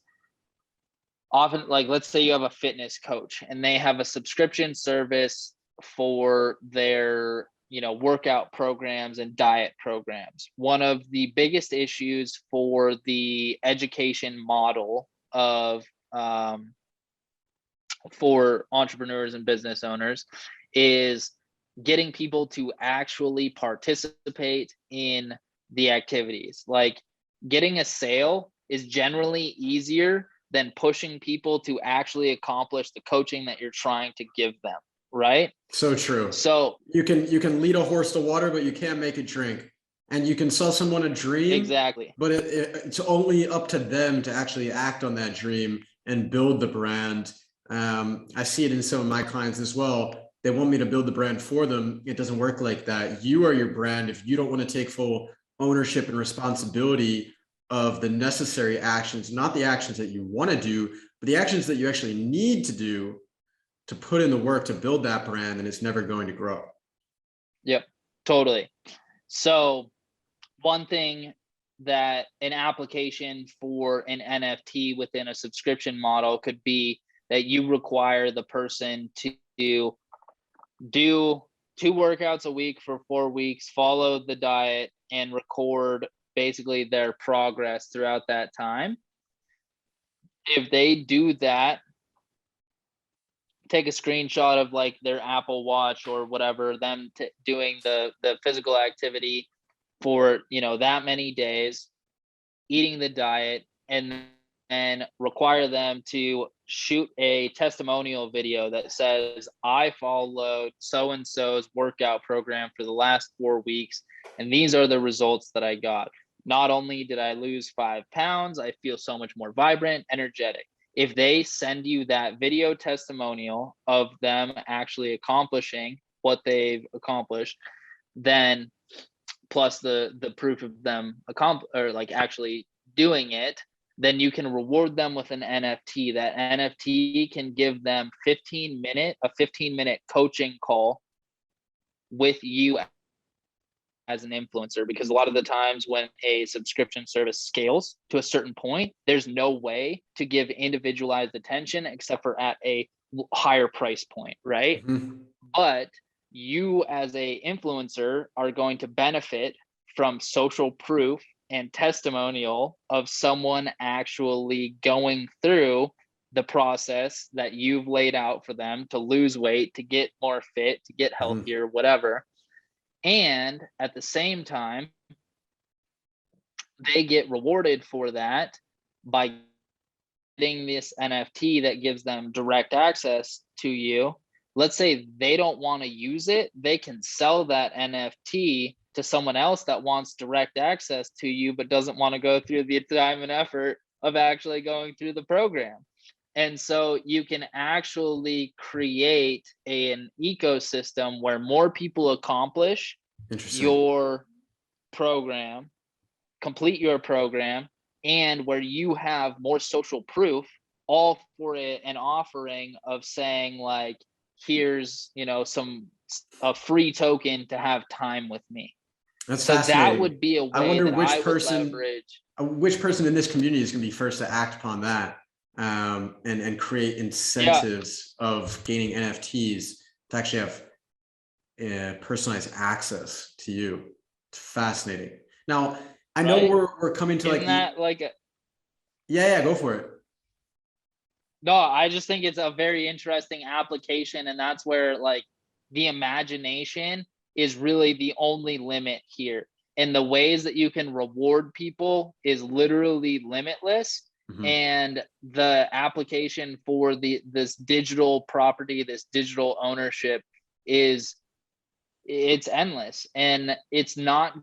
often, like, let's say you have a fitness coach and they have a subscription service for their workout programs and diet programs. One of the biggest issues for the education model of for entrepreneurs and business owners is getting people to actually participate in the activities. Like getting a sale is generally easier than pushing people to actually accomplish the coaching that you're trying to give them, right? So true. So you can lead a horse to water, but you can't make it drink. And you can sell someone a dream, exactly, but it's only up to them to actually act on that dream and build the brand. I see it in some of my clients as well. They want me to build the brand for them. It doesn't work like that. You are your brand. If you don't want to take full ownership and responsibility of the necessary actions, not the actions that you want to do, but the actions that you actually need to do to put in the work to build that brand, then it's never going to grow. Yep, totally. So one thing that an application for an NFT within a subscription model could be that you require the person to do 2 workouts a week for 4 weeks, follow the diet, and record basically their progress throughout that time. If they do that, take a screenshot of like their Apple Watch or whatever, them doing the physical activity for that many days, eating the diet, and require them to shoot a testimonial video that says, I followed so and so's workout program for the last 4 weeks, and these are the results that I got. Not only did I lose 5 pounds, I feel so much more vibrant, energetic. If they send you that video testimonial of them actually accomplishing what they've accomplished, then plus the proof of them actually doing it, then you can reward them with an NFT. That NFT can give them a 15-minute coaching call with you as an influencer, because a lot of the times when a subscription service scales to a certain point, there's no way to give individualized attention except for at a higher price point, right? Mm-hmm. But you as a influencer are going to benefit from social proof and testimonial of someone actually going through the process that you've laid out for them to lose weight, to get more fit, to get healthier, whatever. And at the same time, they get rewarded for that by getting this NFT that gives them direct access to you. Let's say they don't want to use it, they can sell that NFT to someone else that wants direct access to you, but doesn't want to go through the time and effort of actually going through the program. And so you can actually create an ecosystem where more people accomplish your program, complete your program, and where you have more social proof, all for an offering of saying like, here's, you know, a free token to have time with me. That's so fascinating. That would be a way I wonder that which person in this community is going to be first to act upon that, and create incentives of gaining NFTs to actually have personalized access to you. It's fascinating. Now, I know we're coming to yeah, go for it. No, I just think it's a very interesting application, and that's where like the imagination is really the only limit here. And the ways that you can reward people is literally limitless. Mm-hmm. And the application for this digital property, this digital ownership it's endless. And it's not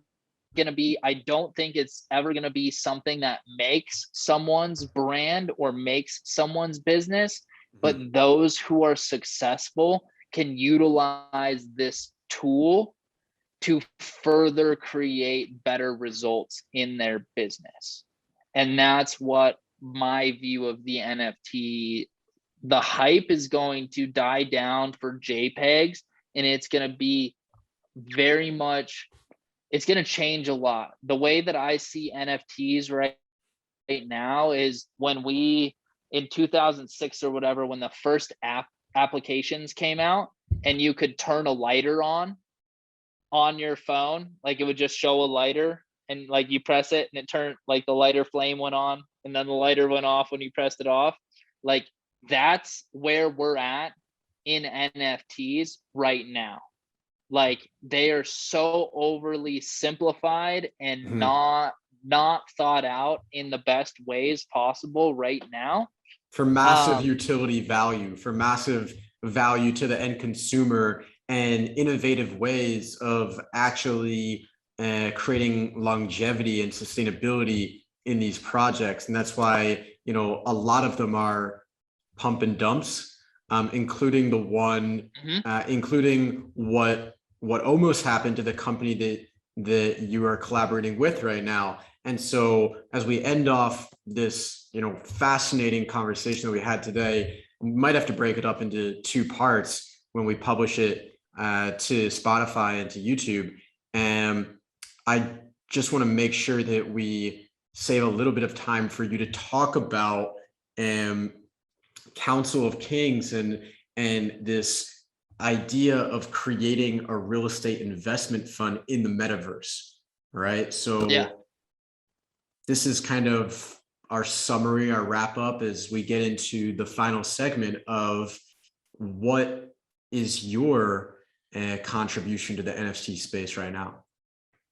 going to be, I don't think it's ever going to be something that makes someone's brand or makes someone's business, but those who are successful can utilize this tool to further create better results in their business. And that's what my view of the NFT, the hype is going to die down for JPEGs, and it's going to be very much, it's going to change a lot. The way that I see NFTs right now is when in 2006 or whatever, when the first applications came out and you could turn a lighter on your phone, like it would just show a lighter and like you press it and it turned, like the lighter flame went on and then the lighter went off when you pressed it off. Like that's where we're at in NFTs right now. Like they are so overly simplified and not thought out in the best ways possible right now. For massive utility value, for massive value to the end consumer, and innovative ways of actually creating longevity and sustainability in these projects. And that's why, you know, a lot of them are pump and dumps, including the one, including what almost happened to the company that you are collaborating with right now. And so as we end off this, you know, fascinating conversation that we had today, we might have to break it up into two parts when we publish it to Spotify and to YouTube. And I just want to make sure that we save a little bit of time for you to talk about Council of Kings and this idea of creating a real estate investment fund in the metaverse, right? So this is kind of our summary, our wrap up as we get into the final segment of what is your contribution to the NFT space right now.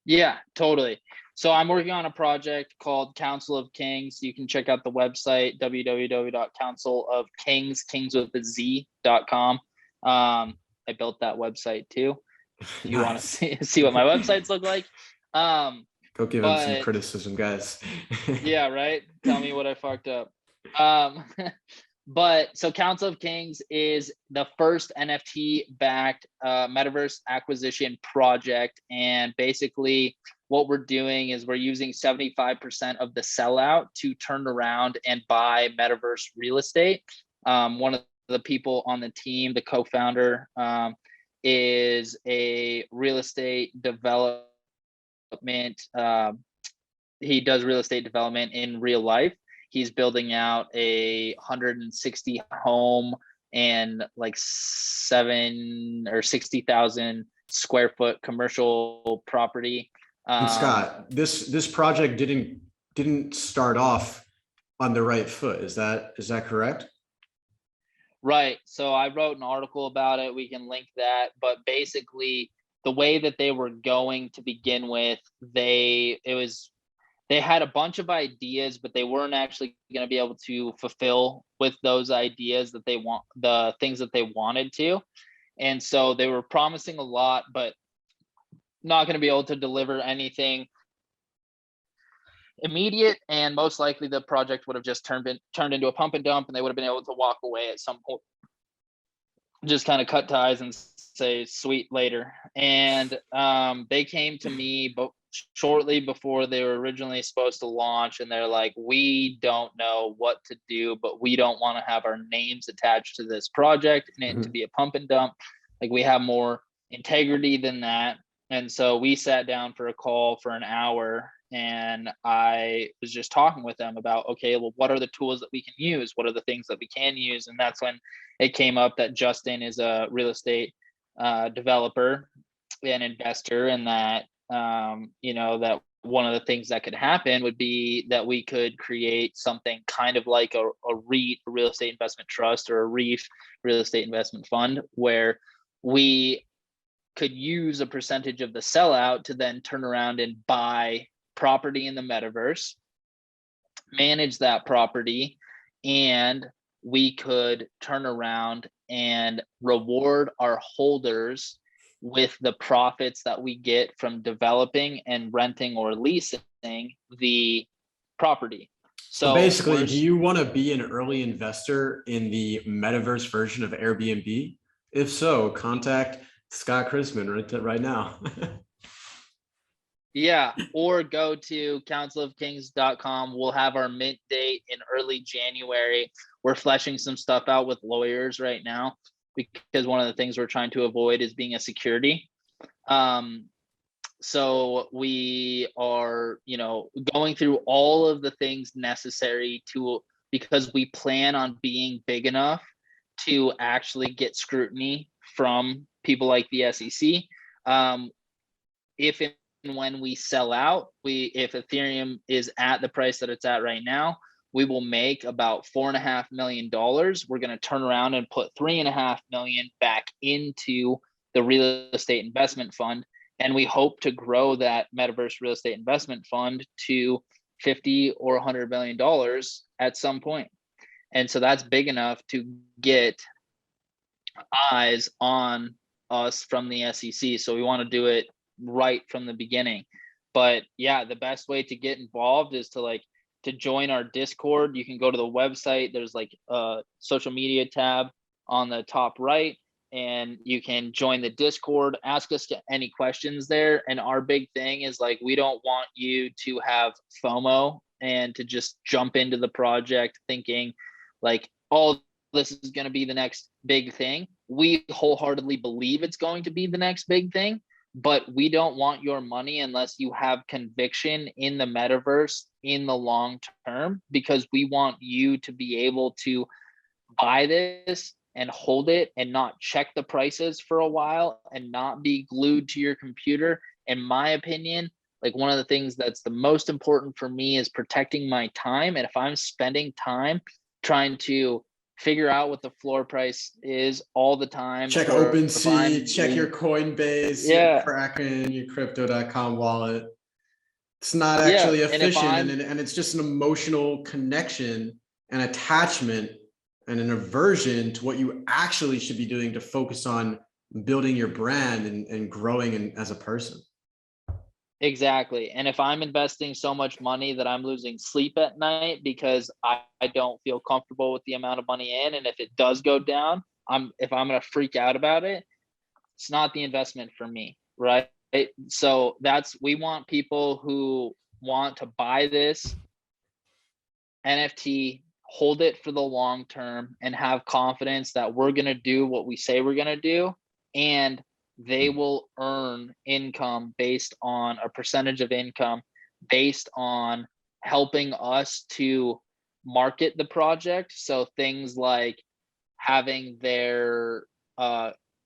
Yeah, totally. So I'm working on a project called Council of Kings. You can check out the website, www.councilofkings.com. I built that website too. If you want to see what my websites look like. Go give him some criticism, guys. Yeah, right. Tell me what I fucked up. But so Council of Kings is the first NFT backed metaverse acquisition project. And basically what we're doing is we're using 75% of the sellout to turn around and buy metaverse real estate. One of the people on the team, the co-founder, is a real estate development. He does real estate development in real life. He's building out a 160 home and like 7 or 60,000 square foot commercial property. And Scott, this project didn't start off on the right foot. Is that correct? Right. So I wrote an article about it. We can link that. But basically, the way that they were going to begin with, they had a bunch of ideas, but they weren't actually going to be able to fulfill with those ideas that the things that they wanted to. And so they were promising a lot, but not going to be able to deliver anything immediate. And most likely the project would have just turned into a pump and dump, and they would have been able to walk away at some point, just kind of cut ties and say sweet later. And they came to me but shortly before they were originally supposed to launch, and they're like, we don't know what to do, but we don't want to have our names attached to this project and it to be a pump and dump. Like, we have more integrity than that. And so we sat down for a call for an hour, and I was just talking with them about, okay, well, what are the tools that we can use? What are the things that we can use? And that's when it came up that Justin is a real estate developer and investor, and that that one of the things that could happen would be that we could create something kind of like a REIT, a real estate investment trust, or a REIF, real estate investment fund, where we could use a percentage of the sellout to then turn around and buy property in the metaverse, manage that property, and we could turn around and reward our holders with the profits that we get from developing and renting or leasing the property. So basically, do you want to be an early investor in the metaverse version of Airbnb? If so, contact Scot Chrisman right now. Yeah, or go to councilofkings.com. We'll have our mint date in early January. We're fleshing some stuff out with lawyers right now, because one of the things we're trying to avoid is being a security. So we are, going through all of the things necessary because we plan on being big enough to actually get scrutiny from people like the SEC. If and when we sell out, if Ethereum is at the price that it's at right now, we will make about $4.5 million. We're going to turn around and put $3.5 million back into the real estate investment fund. And we hope to grow that metaverse real estate investment fund to $50 or $100 million at some point. And so that's big enough to get eyes on us from the SEC. So we want to do it right from the beginning. But yeah, the best way to get involved is to join our Discord. You can go to the website. There's like a social media tab on the top right, and you can join the Discord, ask us any questions there. And our big thing is, we don't want you to have FOMO and to just jump into the project thinking oh, this is going to be the next big thing. We wholeheartedly believe it's going to be the next big thing, but we don't want your money unless you have conviction in the metaverse in the long term, because we want you to be able to buy this and hold it and not check the prices for a while and not be glued to your computer. In my opinion, one of the things that's the most important for me is protecting my time. And if I'm spending time trying to figure out what the floor price is all the time, check OpenSea, check your Coinbase, your Kraken, your crypto.com wallet. It's not actually efficient, and it's just an emotional connection and attachment and an aversion to what you actually should be doing to focus on building your brand and growing as a person. Exactly. And if I'm investing so much money that I'm losing sleep at night because I don't feel comfortable with the amount of money in, and if it does go down, if I'm going to freak out about it, it's not the investment for me, right? So we want people who want to buy this NFT, hold it for the long term, and have confidence that we're going to do what we say we're going to do, and they will earn income based on a percentage of income based on helping us to market the project. So things like having their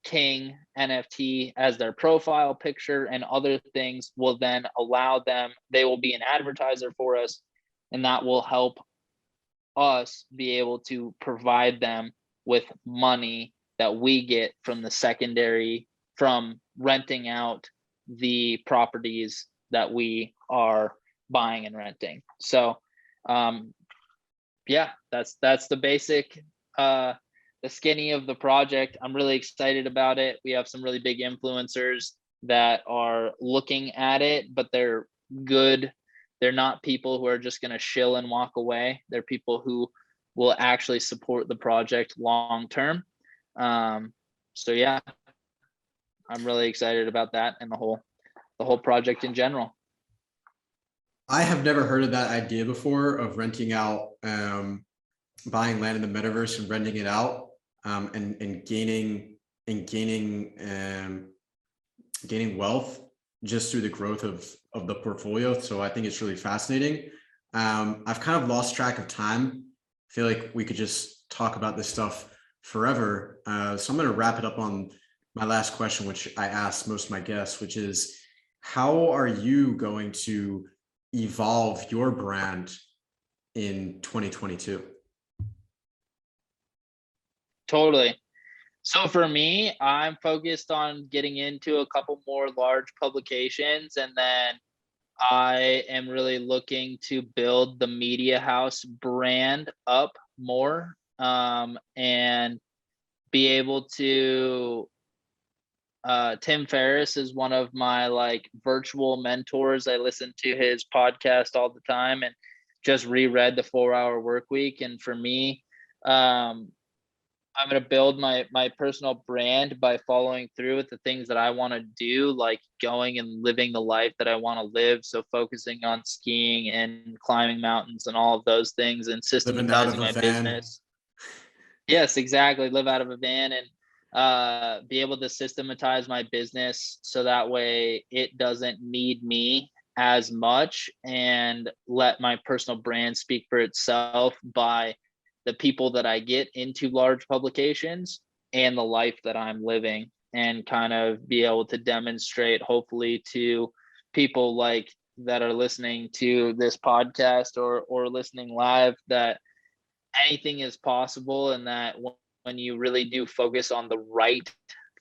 King NFT as their profile picture and other things will then allow them, they will be an advertiser for us, and that will help us be able to provide them with money that we get from the renting out the properties that we are buying and renting. So yeah, that's the basic the skinny of the project. I'm really excited about it. We have some really big influencers that are looking at it, but they're good. They're not people who are just going to shill and walk away. They're people who will actually support the project long term. So yeah, I'm really excited about that and the whole project in general. I have never heard of that idea before of renting out, buying land in the metaverse and renting it out, and gaining wealth just through the growth of the portfolio. So I think it's really fascinating. I've kind of lost track of time. I feel like we could just talk about this stuff forever. So I'm going to wrap it up on my last question, which I asked most of my guests, which is, how are you going to evolve your brand in 2022? Totally. So for me, I'm focused on getting into a couple more large publications, and then I am really looking to build the media house brand up more, and be able to Tim Ferriss is one of my like virtual mentors. I listen to his podcast all the time and just reread the 4-Hour Workweek. And for me, I'm going to build my personal brand by following through with the things that I want to do, like going and living the life that I want to live. So focusing on skiing and climbing mountains and all of those things, and systematizing my business. Yes, exactly. Live out of a van and be able to systematize my business so that way it doesn't need me as much, and let my personal brand speak for itself by the people that I get into large publications and the life that I'm living, and kind of be able to demonstrate, hopefully, to people like that are listening to this podcast or listening live, that anything is possible, and that when you really do focus on the right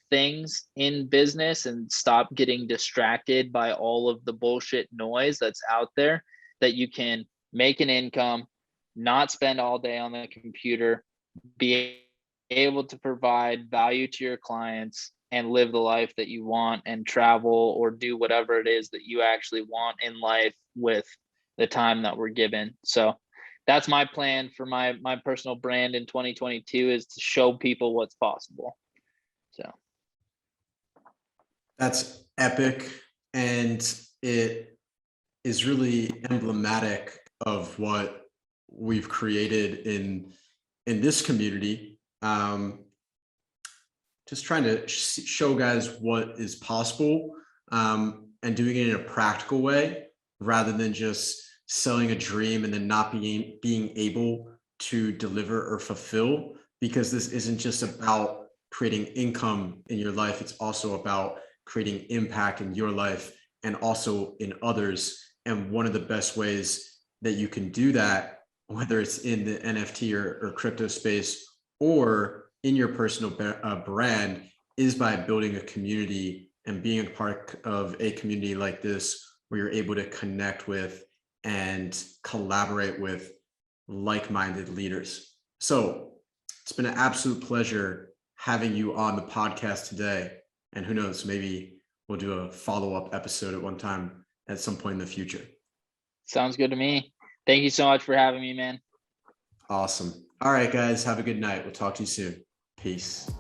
things in business and stop getting distracted by all of the bullshit noise that's out there, that you can make an income, not spend all day on the computer, be able to provide value to your clients, and live the life that you want, and travel or do whatever it is that you actually want in life with the time that we're given. So that's my plan for my personal brand in 2022, is to show people what's possible. So That's epic, and it is really emblematic of what we've created in this community. Just trying to show guys what is possible, and doing it in a practical way, rather than just selling a dream and then not being able to deliver or fulfill, because this isn't just about creating income in your life. It's also about creating impact in your life and also in others. And one of the best ways that you can do that, whether it's in the NFT or crypto space or in your personal brand, is by building a community and being a part of a community like this, where you're able to connect with and collaborate with like-minded leaders. So it's been an absolute pleasure having you on the podcast today. And who knows, maybe we'll do a follow-up episode at one time at some point in the future. sounds good to me. Thank you so much for having me, man. Awesome. All right, guys, have a good night. We'll talk to you soon. Peace.